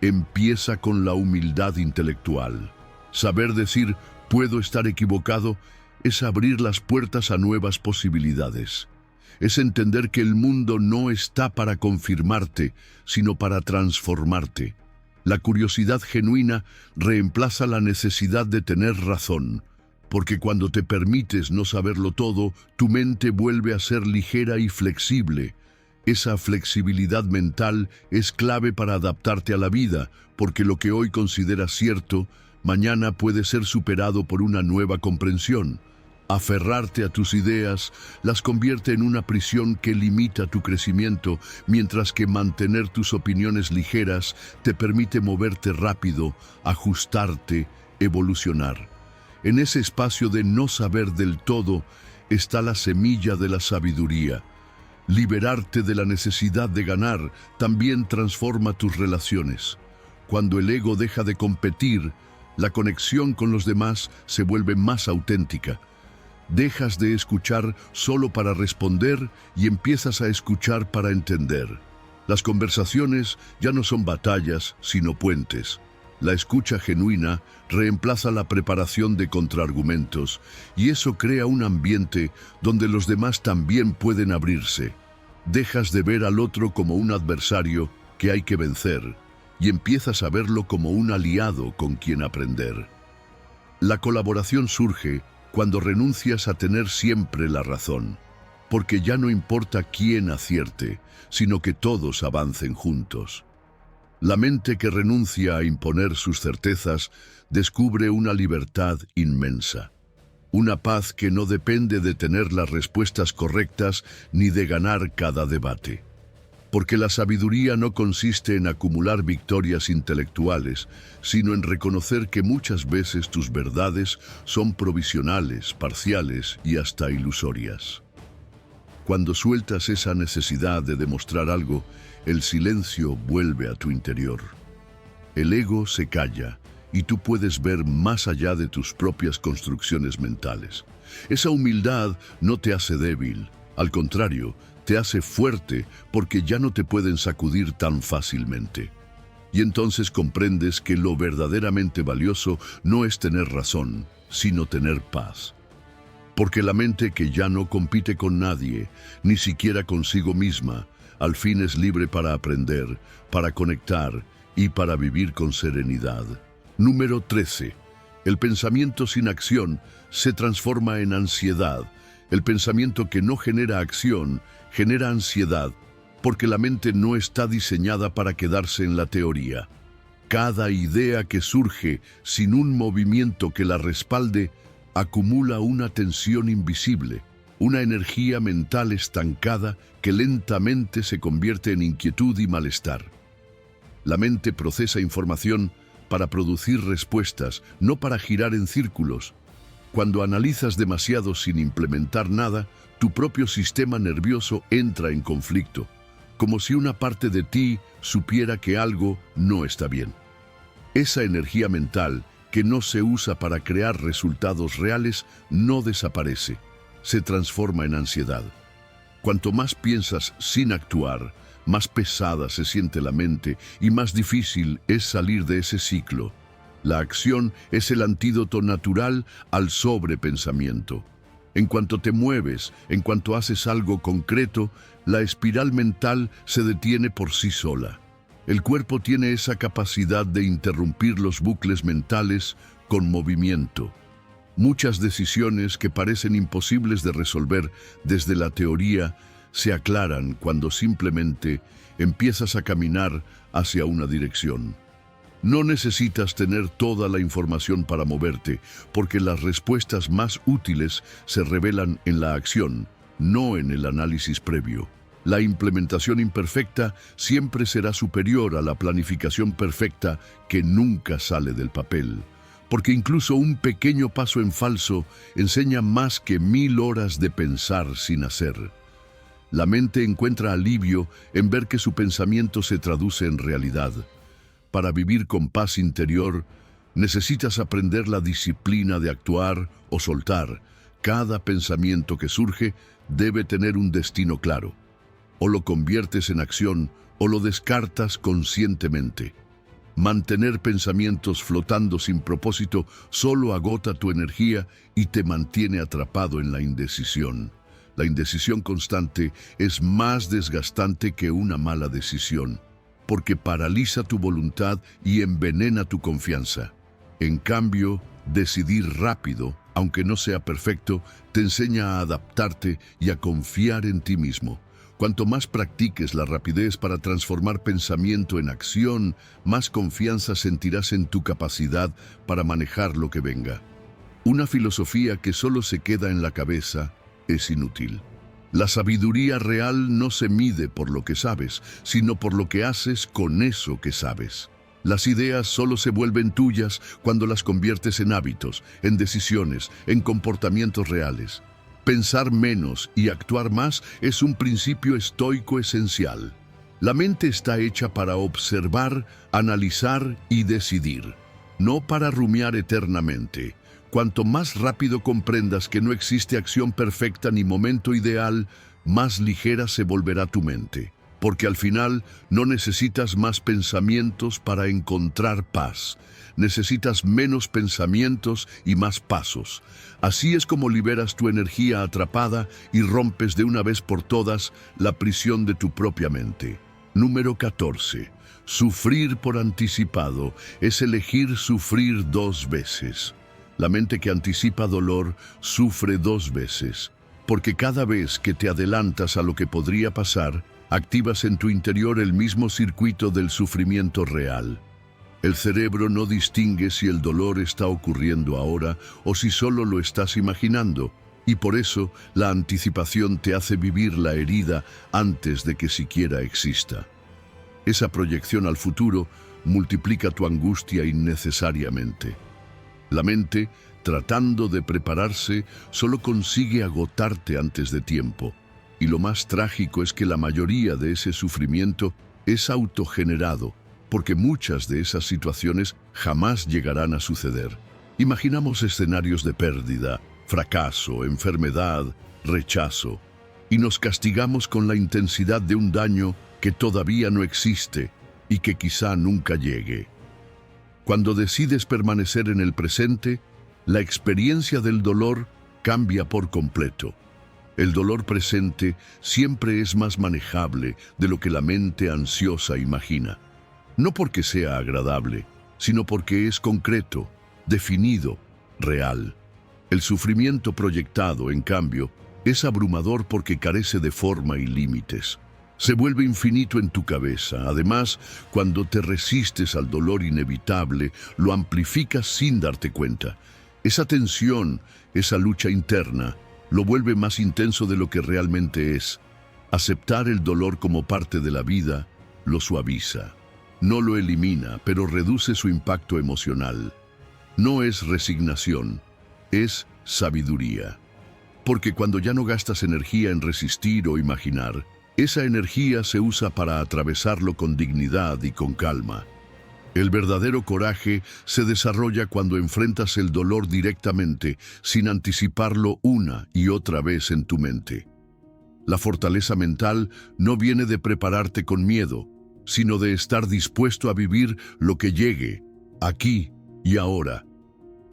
empieza con la humildad intelectual. Saber decir, puedo estar equivocado, es abrir las puertas a nuevas posibilidades. Es entender que el mundo no está para confirmarte, sino para transformarte. La curiosidad genuina reemplaza la necesidad de tener razón, porque cuando te permites no saberlo todo, tu mente vuelve a ser ligera y flexible. Esa flexibilidad mental es clave para adaptarte a la vida, porque lo que hoy consideras cierto, mañana puede ser superado por una nueva comprensión. Aferrarte a tus ideas las convierte en una prisión que limita tu crecimiento, mientras que mantener tus opiniones ligeras te permite moverte rápido, ajustarte, evolucionar. En ese espacio de no saber del todo está la semilla de la sabiduría. Liberarte de la necesidad de ganar también transforma tus relaciones. Cuando el ego deja de competir, la conexión con los demás se vuelve más auténtica. Dejas de escuchar solo para responder y empiezas a escuchar para entender. Las conversaciones ya no son batallas, sino puentes. La escucha genuina reemplaza la preparación de contraargumentos, y eso crea un ambiente donde los demás también pueden abrirse. Dejas de ver al otro como un adversario que hay que vencer, y empiezas a verlo como un aliado con quien aprender. La colaboración surge cuando renuncias a tener siempre la razón, porque ya no importa quién acierte, sino que todos avancen juntos. La mente que renuncia a imponer sus certezas descubre una libertad inmensa, una paz que no depende de tener las respuestas correctas ni de ganar cada debate. Porque la sabiduría no consiste en acumular victorias intelectuales, sino en reconocer que muchas veces tus verdades son provisionales, parciales y hasta ilusorias. Cuando sueltas esa necesidad de demostrar algo, el silencio vuelve a tu interior. El ego se calla y tú puedes ver más allá de tus propias construcciones mentales. Esa humildad no te hace débil, al contrario, te hace fuerte porque ya no te pueden sacudir tan fácilmente. Y entonces comprendes que lo verdaderamente valioso no es tener razón, sino tener paz. Porque la mente que ya no compite con nadie, ni siquiera consigo misma, al fin es libre para aprender, para conectar y para vivir con serenidad. Número 13. El pensamiento sin acción se transforma en ansiedad. El pensamiento que no genera acción genera ansiedad, porque la mente no está diseñada para quedarse en la teoría. Cada idea que surge sin un movimiento que la respalde acumula una tensión invisible, una energía mental estancada que lentamente se convierte en inquietud y malestar. La mente procesa información para producir respuestas, no para girar en círculos. Cuando analizas demasiado sin implementar nada, tu propio sistema nervioso entra en conflicto, como si una parte de ti supiera que algo no está bien. Esa energía mental que no se usa para crear resultados reales no desaparece, se transforma en ansiedad. Cuanto más piensas sin actuar, más pesada se siente la mente y más difícil es salir de ese ciclo. La acción es el antídoto natural al sobrepensamiento. En cuanto te mueves, en cuanto haces algo concreto, la espiral mental se detiene por sí sola. El cuerpo tiene esa capacidad de interrumpir los bucles mentales con movimiento. Muchas decisiones que parecen imposibles de resolver desde la teoría se aclaran cuando simplemente empiezas a caminar hacia una dirección. No necesitas tener toda la información para moverte, porque las respuestas más útiles se revelan en la acción, no en el análisis previo. La implementación imperfecta siempre será superior a la planificación perfecta que nunca sale del papel, porque incluso un pequeño paso en falso enseña más que 1000 horas de pensar sin hacer. La mente encuentra alivio en ver que su pensamiento se traduce en realidad. Para vivir con paz interior, necesitas aprender la disciplina de actuar o soltar. Cada pensamiento que surge debe tener un destino claro. O lo conviertes en acción o lo descartas conscientemente. Mantener pensamientos flotando sin propósito solo agota tu energía y te mantiene atrapado en la indecisión. La indecisión constante es más desgastante que una mala decisión, porque paraliza tu voluntad y envenena tu confianza. En cambio, decidir rápido, aunque no sea perfecto, te enseña a adaptarte y a confiar en ti mismo. Cuanto más practiques la rapidez para transformar pensamiento en acción, más confianza sentirás en tu capacidad para manejar lo que venga. Una filosofía que solo se queda en la cabeza es inútil. La sabiduría real no se mide por lo que sabes, sino por lo que haces con eso que sabes. Las ideas solo se vuelven tuyas cuando las conviertes en hábitos, en decisiones, en comportamientos reales. Pensar menos y actuar más es un principio estoico esencial. La mente está hecha para observar, analizar y decidir, no para rumiar eternamente. Cuanto más rápido comprendas que no existe acción perfecta ni momento ideal, más ligera se volverá tu mente. Porque al final no necesitas más pensamientos para encontrar paz. Necesitas menos pensamientos y más pasos. Así es como liberas tu energía atrapada y rompes de una vez por todas la prisión de tu propia mente. Número 14. Sufrir por anticipado es elegir sufrir 2 veces. La mente que anticipa dolor sufre dos veces, porque cada vez que te adelantas a lo que podría pasar, activas en tu interior el mismo circuito del sufrimiento real. El cerebro no distingue si el dolor está ocurriendo ahora o si solo lo estás imaginando, y por eso la anticipación te hace vivir la herida antes de que siquiera exista. Esa proyección al futuro multiplica tu angustia innecesariamente. La mente, tratando de prepararse, solo consigue agotarte antes de tiempo. Y lo más trágico es que la mayoría de ese sufrimiento es autogenerado, porque muchas de esas situaciones jamás llegarán a suceder. Imaginamos escenarios de pérdida, fracaso, enfermedad, rechazo, y nos castigamos con la intensidad de un daño que todavía no existe y que quizá nunca llegue. Cuando decides permanecer en el presente, la experiencia del dolor cambia por completo. El dolor presente siempre es más manejable de lo que la mente ansiosa imagina. No porque sea agradable, sino porque es concreto, definido, real. El sufrimiento proyectado, en cambio, es abrumador porque carece de forma y límites. Se vuelve infinito en tu cabeza. Además, cuando te resistes al dolor inevitable, lo amplificas sin darte cuenta. Esa tensión, esa lucha interna, lo vuelve más intenso de lo que realmente es. Aceptar el dolor como parte de la vida lo suaviza. No lo elimina, pero reduce su impacto emocional. No es resignación, es sabiduría. Porque cuando ya no gastas energía en resistir o imaginar, esa energía se usa para atravesarlo con dignidad y con calma. El verdadero coraje se desarrolla cuando enfrentas el dolor directamente, sin anticiparlo una y otra vez en tu mente. La fortaleza mental no viene de prepararte con miedo, sino de estar dispuesto a vivir lo que llegue, aquí y ahora.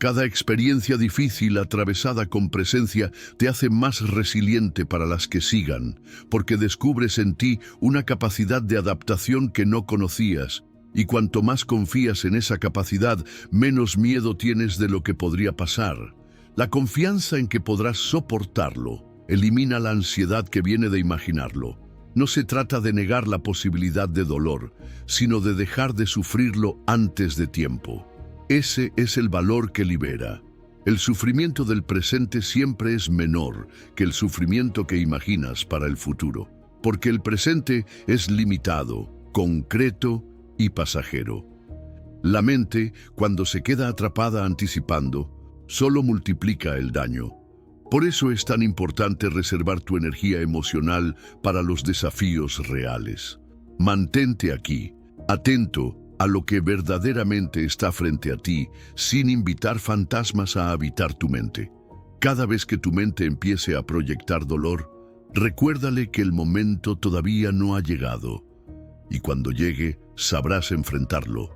Cada experiencia difícil atravesada con presencia te hace más resiliente para las que sigan, porque descubres en ti una capacidad de adaptación que no conocías, y cuanto más confías en esa capacidad, menos miedo tienes de lo que podría pasar. La confianza en que podrás soportarlo elimina la ansiedad que viene de imaginarlo. No se trata de negar la posibilidad de dolor, sino de dejar de sufrirlo antes de tiempo. Ese es el valor que libera. El sufrimiento del presente siempre es menor que el sufrimiento que imaginas para el futuro, porque el presente es limitado, concreto y pasajero. La mente, cuando se queda atrapada anticipando, solo multiplica el daño. Por eso es tan importante reservar tu energía emocional para los desafíos reales. Mantente aquí, atento a lo que verdaderamente está frente a ti, sin invitar fantasmas a habitar tu mente. Cada vez que tu mente empiece a proyectar dolor, recuérdale que el momento todavía no ha llegado, y cuando llegue, sabrás enfrentarlo.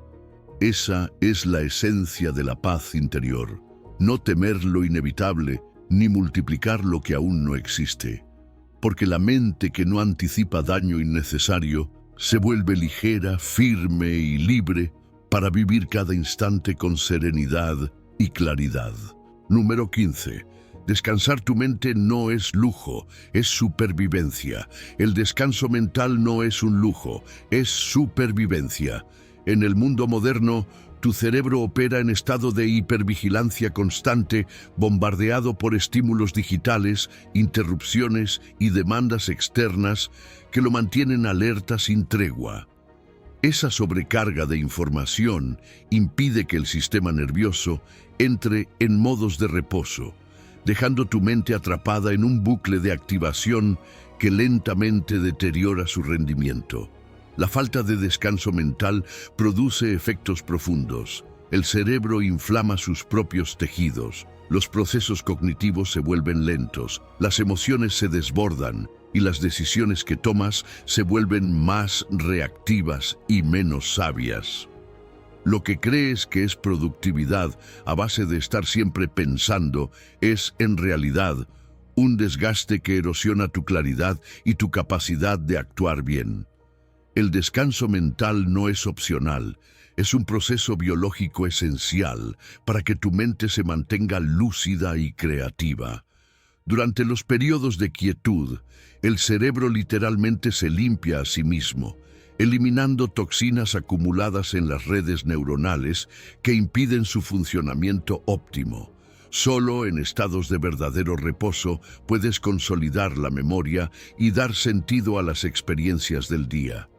Esa es la esencia de la paz interior, no temer lo inevitable, ni multiplicar lo que aún no existe. Porque la mente que no anticipa daño innecesario se vuelve ligera, firme y libre para vivir cada instante con serenidad y claridad. Número 15. Descansar tu mente no es lujo, es supervivencia. El descanso mental no es un lujo, es supervivencia. En el mundo moderno, tu cerebro opera en estado de hipervigilancia constante, bombardeado por estímulos digitales, interrupciones y demandas externas que lo mantienen alerta sin tregua. Esa sobrecarga de información impide que el sistema nervioso entre en modos de reposo, dejando tu mente atrapada en un bucle de activación que lentamente deteriora su rendimiento. La falta de descanso mental produce efectos profundos. El cerebro inflama sus propios tejidos, los procesos cognitivos se vuelven lentos, las emociones se desbordan y las decisiones que tomas se vuelven más reactivas y menos sabias. Lo que crees que es productividad a base de estar siempre pensando es, en realidad, un desgaste que erosiona tu claridad y tu capacidad de actuar bien. El descanso mental no es opcional, Es un proceso biológico esencial para que tu mente se mantenga lúcida y creativa. Durante los periodos de quietud, el cerebro literalmente se limpia a sí mismo, eliminando toxinas acumuladas en las redes neuronales que impiden su funcionamiento óptimo. Solo en estados de verdadero reposo puedes consolidar la memoria y dar sentido a las experiencias del día.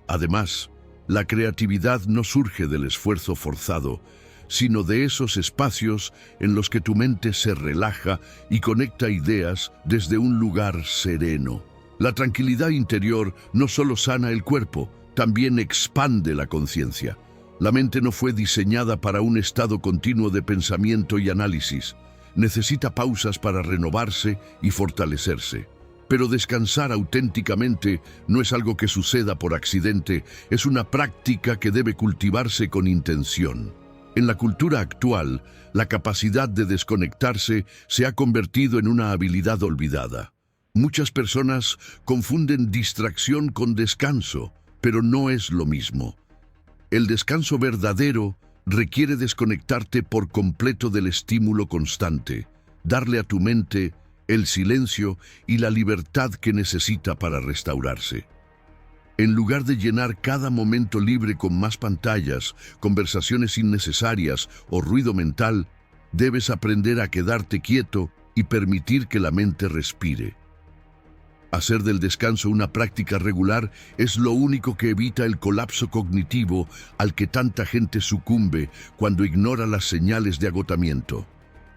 Además, la creatividad no surge del esfuerzo forzado, sino de esos espacios en los que tu mente se relaja y conecta ideas desde un lugar sereno. La tranquilidad interior no solo sana el cuerpo, también expande la conciencia. La mente no fue diseñada para un estado continuo de pensamiento y análisis. Necesita pausas para renovarse y fortalecerse. Pero descansar auténticamente no es algo que suceda por accidente, es una práctica que debe cultivarse con intención. En la cultura actual, la capacidad de desconectarse se ha convertido en una habilidad olvidada. Muchas personas confunden distracción con descanso, pero no es lo mismo. El descanso verdadero requiere desconectarte por completo del estímulo constante, darle a tu mente el silencio y la libertad que necesita para restaurarse. En lugar de llenar cada momento libre con más pantallas, conversaciones innecesarias o ruido mental, debes aprender a quedarte quieto y permitir que la mente respire. Hacer del descanso una práctica regular es lo único que evita el colapso cognitivo al que tanta gente sucumbe cuando ignora las señales de agotamiento.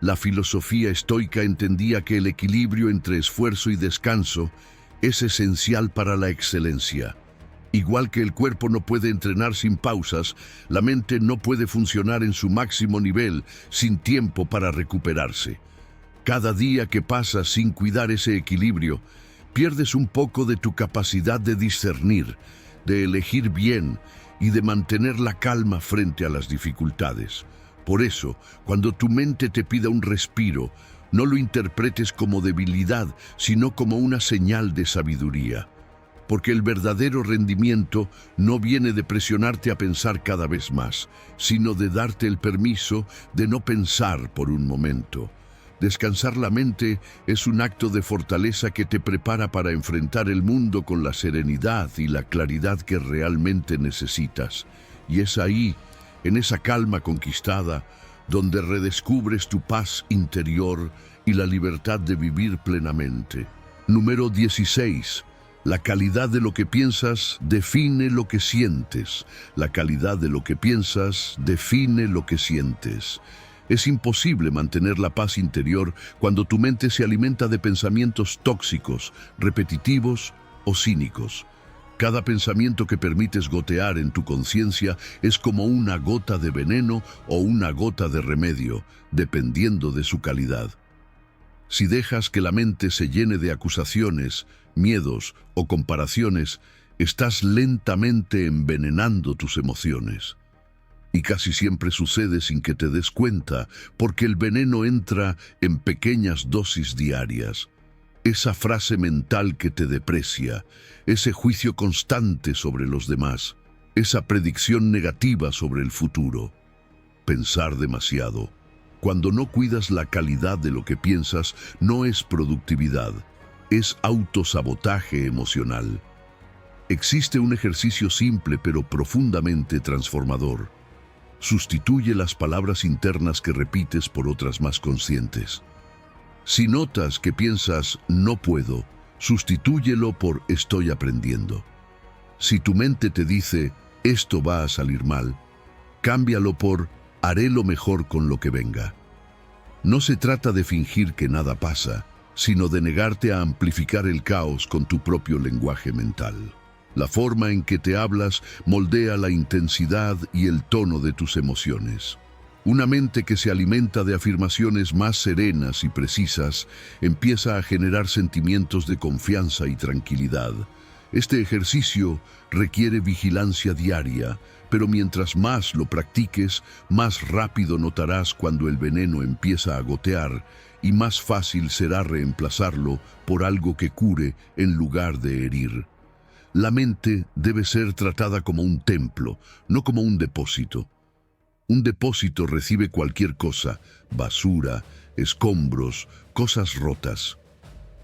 La filosofía estoica entendía que el equilibrio entre esfuerzo y descanso es esencial para la excelencia. Igual que el cuerpo no puede entrenar sin pausas, la mente no puede funcionar en su máximo nivel sin tiempo para recuperarse. Cada día que pasa sin cuidar ese equilibrio, pierdes un poco de tu capacidad de discernir, de elegir bien y de mantener la calma frente a las dificultades. Por eso, cuando tu mente te pida un respiro, no lo interpretes como debilidad, sino como una señal de sabiduría. Porque el verdadero rendimiento no viene de presionarte a pensar cada vez más, sino de darte el permiso de no pensar por un momento. Descansar la mente es un acto de fortaleza que te prepara para enfrentar el mundo con la serenidad y la claridad que realmente necesitas. Y es ahí, en esa calma conquistada, donde redescubres tu paz interior y la libertad de vivir plenamente. Número 16. La calidad de lo que piensas define lo que sientes. La calidad de lo que piensas define lo que sientes. Es imposible mantener la paz interior cuando tu mente se alimenta de pensamientos tóxicos, repetitivos o cínicos. Cada pensamiento que permites gotear en tu conciencia es como una gota de veneno o una gota de remedio, dependiendo de su calidad. Si dejas que la mente se llene de acusaciones, miedos o comparaciones, estás lentamente envenenando tus emociones. Y casi siempre sucede sin que te des cuenta, porque el veneno entra en pequeñas dosis diarias. Esa frase mental que te deprecia, ese juicio constante sobre los demás, esa predicción negativa sobre el futuro. Pensar demasiado. Cuando no cuidas la calidad de lo que piensas, no es productividad, es autosabotaje emocional. Existe un ejercicio simple pero profundamente transformador. Sustituye las palabras internas que repites por otras más conscientes. Si notas que piensas "no puedo", sustitúyelo por "estoy aprendiendo". Si tu mente te dice "esto va a salir mal", cámbialo por "haré lo mejor con lo que venga". No se trata de fingir que nada pasa, sino de negarte a amplificar el caos con tu propio lenguaje mental. La forma en que te hablas moldea la intensidad y el tono de tus emociones. Una mente que se alimenta de afirmaciones más serenas y precisas empieza a generar sentimientos de confianza y tranquilidad. Este ejercicio requiere vigilancia diaria, pero mientras más lo practiques, más rápido notarás cuando el veneno empieza a gotear y más fácil será reemplazarlo por algo que cure en lugar de herir. La mente debe ser tratada como un templo, no como un depósito. Un depósito recibe cualquier cosa, basura, escombros, cosas rotas.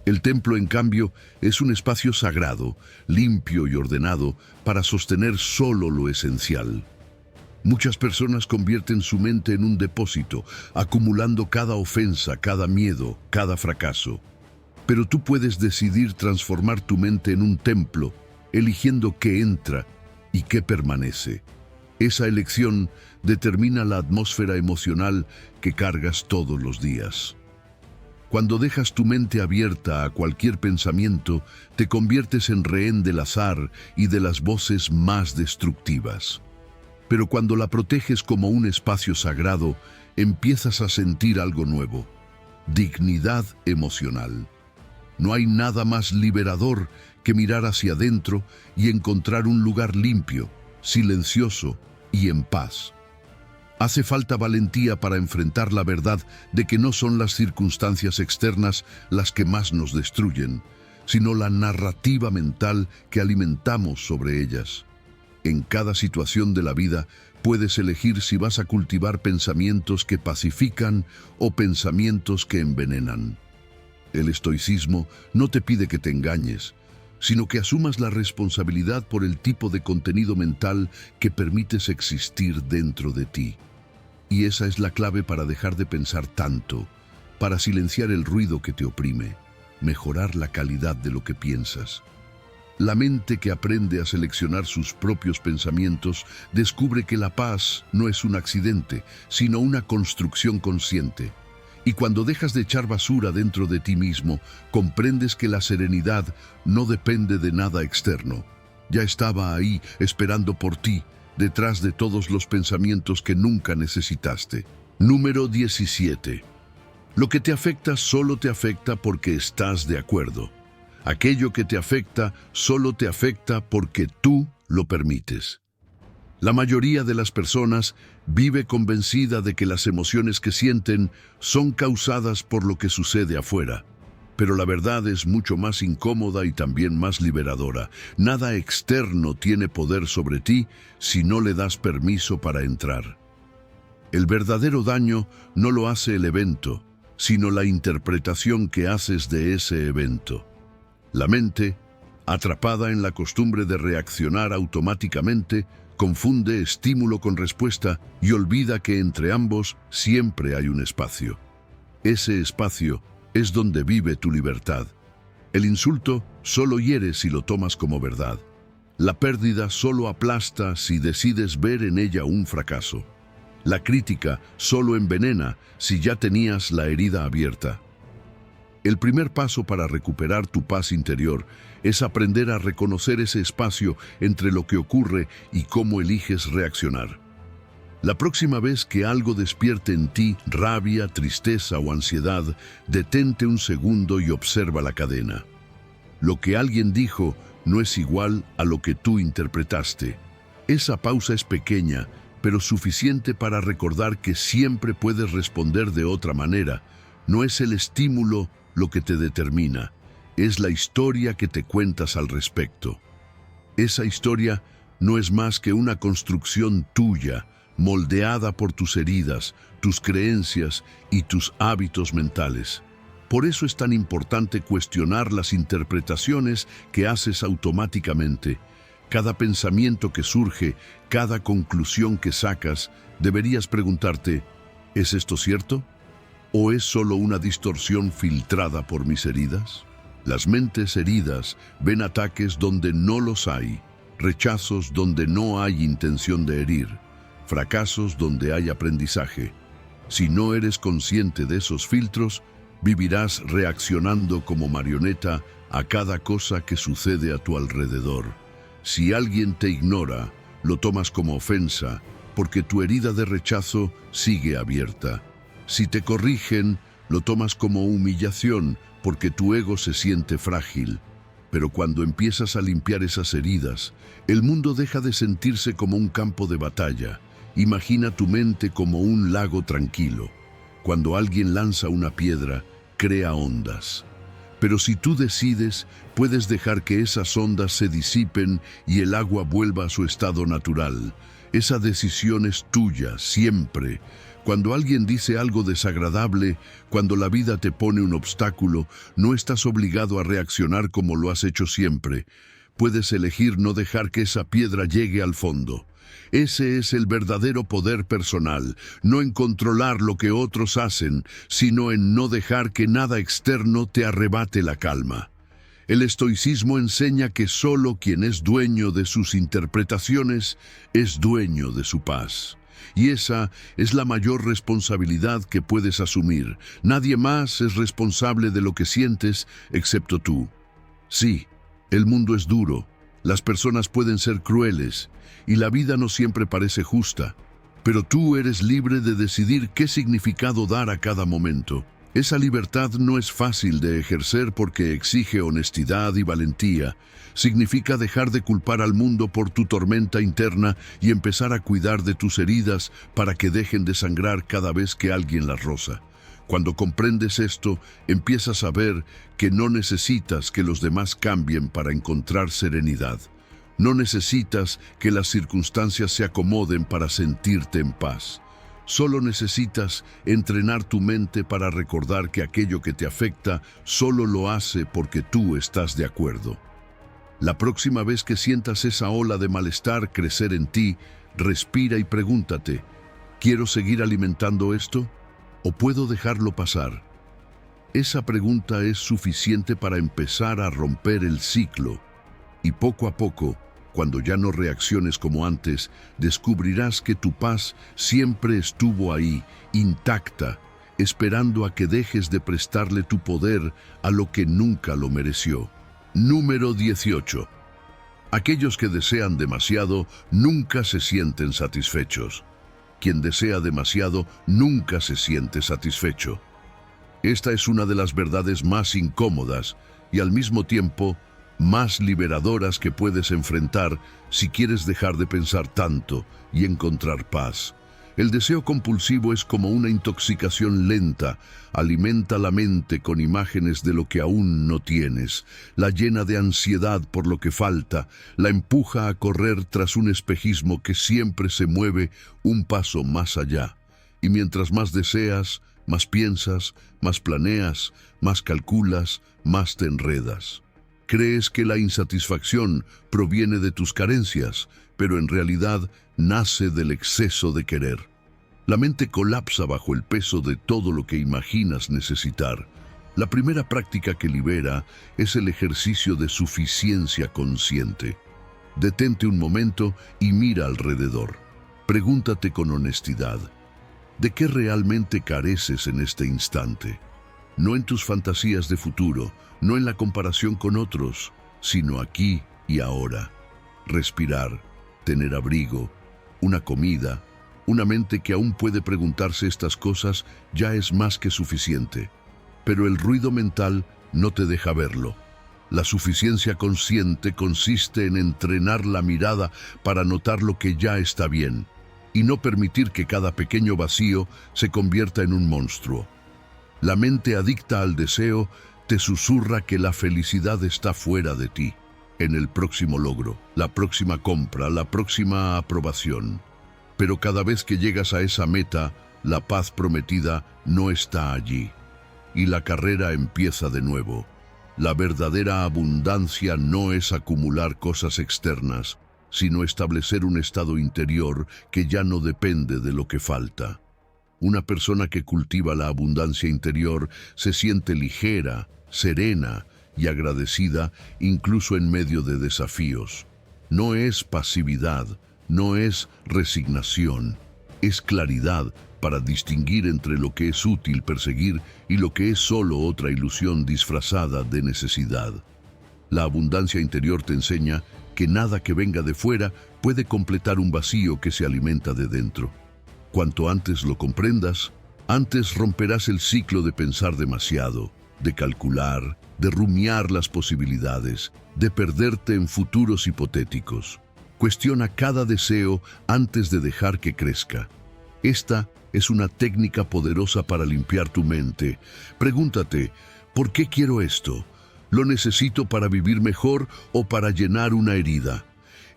El templo, en cambio, es un espacio sagrado, limpio y ordenado para sostener solo lo esencial. Muchas personas convierten su mente en un depósito, acumulando cada ofensa, cada miedo, cada fracaso. Pero tú puedes decidir transformar tu mente en un templo, eligiendo qué entra y qué permanece. Esa elección determina la atmósfera emocional que cargas todos los días. Cuando dejas tu mente abierta a cualquier pensamiento, te conviertes en rehén del azar y de las voces más destructivas. Pero cuando la proteges como un espacio sagrado, empiezas a sentir algo nuevo: dignidad emocional. No hay nada más liberador que mirar hacia adentro y encontrar un lugar limpio, silencioso y en paz. Hace falta valentía para enfrentar la verdad de que no son las circunstancias externas las que más nos destruyen, sino la narrativa mental que alimentamos sobre ellas. En cada situación de la vida puedes elegir si vas a cultivar pensamientos que pacifican o pensamientos que envenenan. El estoicismo no te pide que te engañes, sino que asumas la responsabilidad por el tipo de contenido mental que permites existir dentro de ti. Y esa es la clave para dejar de pensar tanto, para silenciar el ruido que te oprime, mejorar la calidad de lo que piensas. La mente que aprende a seleccionar sus propios pensamientos descubre que la paz no es un accidente, sino una construcción consciente. Y cuando dejas de echar basura dentro de ti mismo, comprendes que la serenidad no depende de nada externo. Ya estaba ahí, esperando por ti, detrás de todos los pensamientos que nunca necesitaste. Número 17. Lo que te afecta solo te afecta porque estás de acuerdo. Aquello que te afecta solo te afecta porque tú lo permites. La mayoría de las personas vive convencida de que las emociones que sienten son causadas por lo que sucede afuera. Pero la verdad es mucho más incómoda y también más liberadora. Nada externo tiene poder sobre ti si no le das permiso para entrar. El verdadero daño no lo hace el evento, sino la interpretación que haces de ese evento. La mente, atrapada en la costumbre de reaccionar automáticamente, confunde estímulo con respuesta y olvida que entre ambos siempre hay un espacio. Ese espacio es donde vive tu libertad. El insulto solo hiere si lo tomas como verdad. La pérdida solo aplasta si decides ver en ella un fracaso. La crítica solo envenena si ya tenías la herida abierta. El primer paso para recuperar tu paz interior es aprender a reconocer ese espacio entre lo que ocurre y cómo eliges reaccionar. La próxima vez que algo despierte en ti rabia, tristeza o ansiedad, detente un segundo y observa la cadena. Lo que alguien dijo no es igual a lo que tú interpretaste. Esa pausa es pequeña, pero suficiente para recordar que siempre puedes responder de otra manera. No es el estímulo lo que te determina, es la historia que te cuentas al respecto. Esa historia no es más que una construcción tuya, moldeada por tus heridas, tus creencias y tus hábitos mentales. Por eso es tan importante cuestionar las interpretaciones que haces automáticamente. Cada pensamiento que surge, cada conclusión que sacas, deberías preguntarte: ¿es esto cierto? ¿O es solo una distorsión filtrada por mis heridas? Las mentes heridas ven ataques donde no los hay, rechazos donde no hay intención de herir, fracasos donde hay aprendizaje. Si no eres consciente de esos filtros, vivirás reaccionando como marioneta a cada cosa que sucede a tu alrededor. Si alguien te ignora, lo tomas como ofensa, porque tu herida de rechazo sigue abierta. Si te corrigen, lo tomas como humillación, porque tu ego se siente frágil. Pero cuando empiezas a limpiar esas heridas, el mundo deja de sentirse como un campo de batalla. Imagina tu mente como un lago tranquilo. Cuando alguien lanza una piedra, crea ondas. Pero si tú decides, puedes dejar que esas ondas se disipen y el agua vuelva a su estado natural. Esa decisión es tuya, siempre. Cuando alguien dice algo desagradable, cuando la vida te pone un obstáculo, no estás obligado a reaccionar como lo has hecho siempre. Puedes elegir no dejar que esa piedra llegue al fondo. Ese es el verdadero poder personal, no en controlar lo que otros hacen, sino en no dejar que nada externo te arrebate la calma. El estoicismo enseña que solo quien es dueño de sus interpretaciones es dueño de su paz. Y esa es la mayor responsabilidad que puedes asumir. Nadie más es responsable de lo que sientes excepto tú. Sí, el mundo es duro, las personas pueden ser crueles y la vida no siempre parece justa, pero tú eres libre de decidir qué significado dar a cada momento. Esa libertad no es fácil de ejercer porque exige honestidad y valentía. Significa dejar de culpar al mundo por tu tormenta interna y empezar a cuidar de tus heridas para que dejen de sangrar cada vez que alguien las roza. Cuando comprendes esto, empiezas a ver que no necesitas que los demás cambien para encontrar serenidad. No necesitas que las circunstancias se acomoden para sentirte en paz. Solo necesitas entrenar tu mente para recordar que aquello que te afecta solo lo hace porque tú estás de acuerdo. La próxima vez que sientas esa ola de malestar crecer en ti, respira y pregúntate, ¿quiero seguir alimentando esto o puedo dejarlo pasar? Esa pregunta es suficiente para empezar a romper el ciclo y poco a poco, cuando ya no reacciones como antes, descubrirás que tu paz siempre estuvo ahí, intacta, esperando a que dejes de prestarle tu poder a lo que nunca lo mereció. Número 18. Aquellos que desean demasiado nunca se sienten satisfechos. Quien desea demasiado nunca se siente satisfecho. Esta es una de las verdades más incómodas y al mismo tiempo más liberadoras que puedes enfrentar si quieres dejar de pensar tanto y encontrar paz. El deseo compulsivo es como una intoxicación lenta, alimenta la mente con imágenes de lo que aún no tienes, la llena de ansiedad por lo que falta, la empuja a correr tras un espejismo que siempre se mueve un paso más allá. Y mientras más deseas, más piensas, más planeas, más calculas, más te enredas. Crees que la insatisfacción proviene de tus carencias, pero en realidad nace del exceso de querer. La mente colapsa bajo el peso de todo lo que imaginas necesitar. La primera práctica que libera es el ejercicio de suficiencia consciente. Detente un momento y mira alrededor. Pregúntate con honestidad, ¿de qué realmente careces en este instante? No en tus fantasías de futuro, no en la comparación con otros, sino aquí y ahora. Respirar, tener abrigo, una comida, una mente que aún puede preguntarse estas cosas ya es más que suficiente. Pero el ruido mental no te deja verlo. La suficiencia consciente consiste en entrenar la mirada para notar lo que ya está bien y no permitir que cada pequeño vacío se convierta en un monstruo. La mente adicta al deseo te susurra que la felicidad está fuera de ti, en el próximo logro, la próxima compra, la próxima aprobación. Pero cada vez que llegas a esa meta, la paz prometida no está allí. Y la carrera empieza de nuevo. La verdadera abundancia no es acumular cosas externas, sino establecer un estado interior que ya no depende de lo que falta. Una persona que cultiva la abundancia interior se siente ligera, serena y agradecida incluso en medio de desafíos. No es pasividad, no es resignación, es claridad para distinguir entre lo que es útil perseguir y lo que es solo otra ilusión disfrazada de necesidad. La abundancia interior te enseña que nada que venga de fuera puede completar un vacío que se alimenta de dentro. Cuanto antes lo comprendas, antes romperás el ciclo de pensar demasiado, de calcular, de rumiar las posibilidades, de perderte en futuros hipotéticos. Cuestiona cada deseo antes de dejar que crezca. Esta es una técnica poderosa para limpiar tu mente. Pregúntate, ¿Por qué quiero esto? ¿Lo necesito para vivir mejor o para llenar una herida?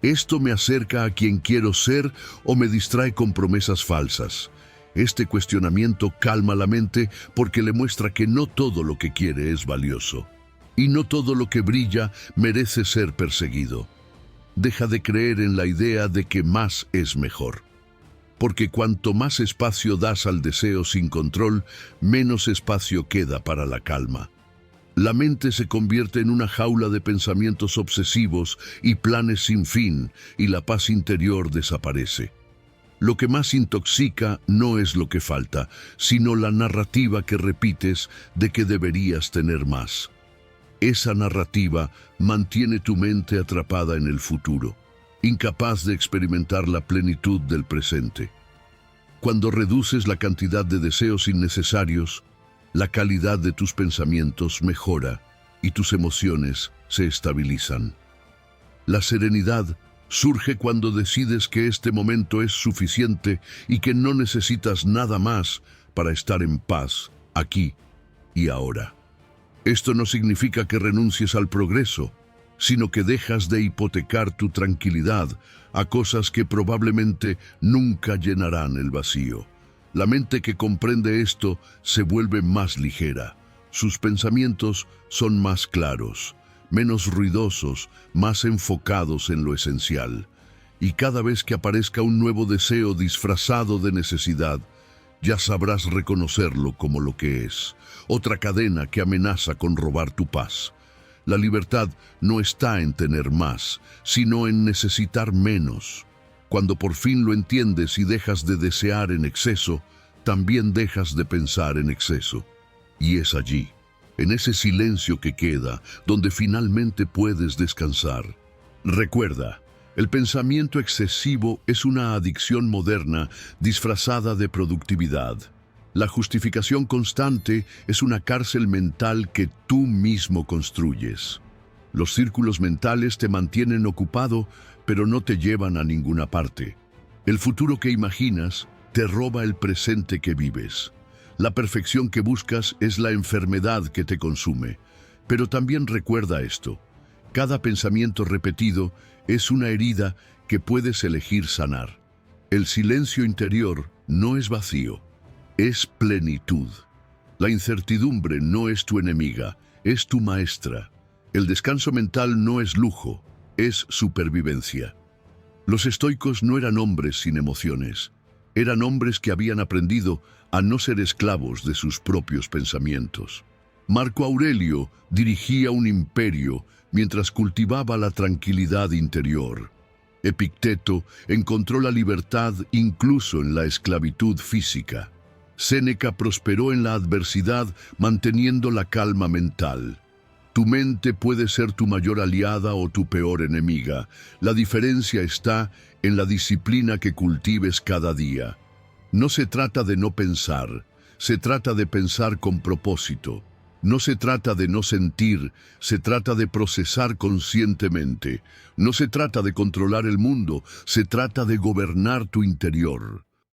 ¿Esto me acerca a quien quiero ser o me distrae con promesas falsas? Este cuestionamiento calma la mente porque le muestra que no todo lo que quiere es valioso. Y no todo lo que brilla merece ser perseguido. Deja de creer en la idea de que más es mejor. Porque cuanto más espacio das al deseo sin control, menos espacio queda para la calma. La mente se convierte en una jaula de pensamientos obsesivos y planes sin fin, y la paz interior desaparece. Lo que más intoxica no es lo que falta, sino la narrativa que repites de que deberías tener más. Esa narrativa mantiene tu mente atrapada en el futuro, incapaz de experimentar la plenitud del presente. Cuando reduces la cantidad de deseos innecesarios, la calidad de tus pensamientos mejora y tus emociones se estabilizan. La serenidad surge cuando decides que este momento es suficiente y que no necesitas nada más para estar en paz aquí y ahora. Esto no significa que renuncies al progreso, sino que dejas de hipotecar tu tranquilidad a cosas que probablemente nunca llenarán el vacío. La mente que comprende esto se vuelve más ligera. Sus pensamientos son más claros, menos ruidosos, más enfocados en lo esencial. Y cada vez que aparezca un nuevo deseo disfrazado de necesidad, ya sabrás reconocerlo como lo que es, otra cadena que amenaza con robar tu paz. La libertad no está en tener más, sino en necesitar menos. Cuando por fin lo entiendes y dejas de desear en exceso, también dejas de pensar en exceso. Y es allí, en ese silencio que queda, donde finalmente puedes descansar. Recuerda, el pensamiento excesivo es una adicción moderna disfrazada de productividad. La justificación constante es una cárcel mental que tú mismo construyes. Los círculos mentales te mantienen ocupado, pero no te llevan a ninguna parte. El futuro que imaginas te roba el presente que vives. La perfección que buscas es la enfermedad que te consume. Pero también recuerda esto: cada pensamiento repetido es una herida que puedes elegir sanar. El silencio interior no es vacío, es plenitud. La incertidumbre no es tu enemiga, es tu maestra. El descanso mental no es lujo, es supervivencia. Los estoicos no eran hombres sin emociones, eran hombres que habían aprendido a no ser esclavos de sus propios pensamientos. Marco Aurelio dirigía un imperio mientras cultivaba la tranquilidad interior. Epicteto encontró la libertad incluso en la esclavitud física. Séneca prosperó en la adversidad manteniendo la calma mental. Tu mente puede ser tu mayor aliada o tu peor enemiga. La diferencia está en la disciplina que cultives cada día. No se trata de no pensar, se trata de pensar con propósito. No se trata de no sentir, se trata de procesar conscientemente. No se trata de controlar el mundo, se trata de gobernar tu interior.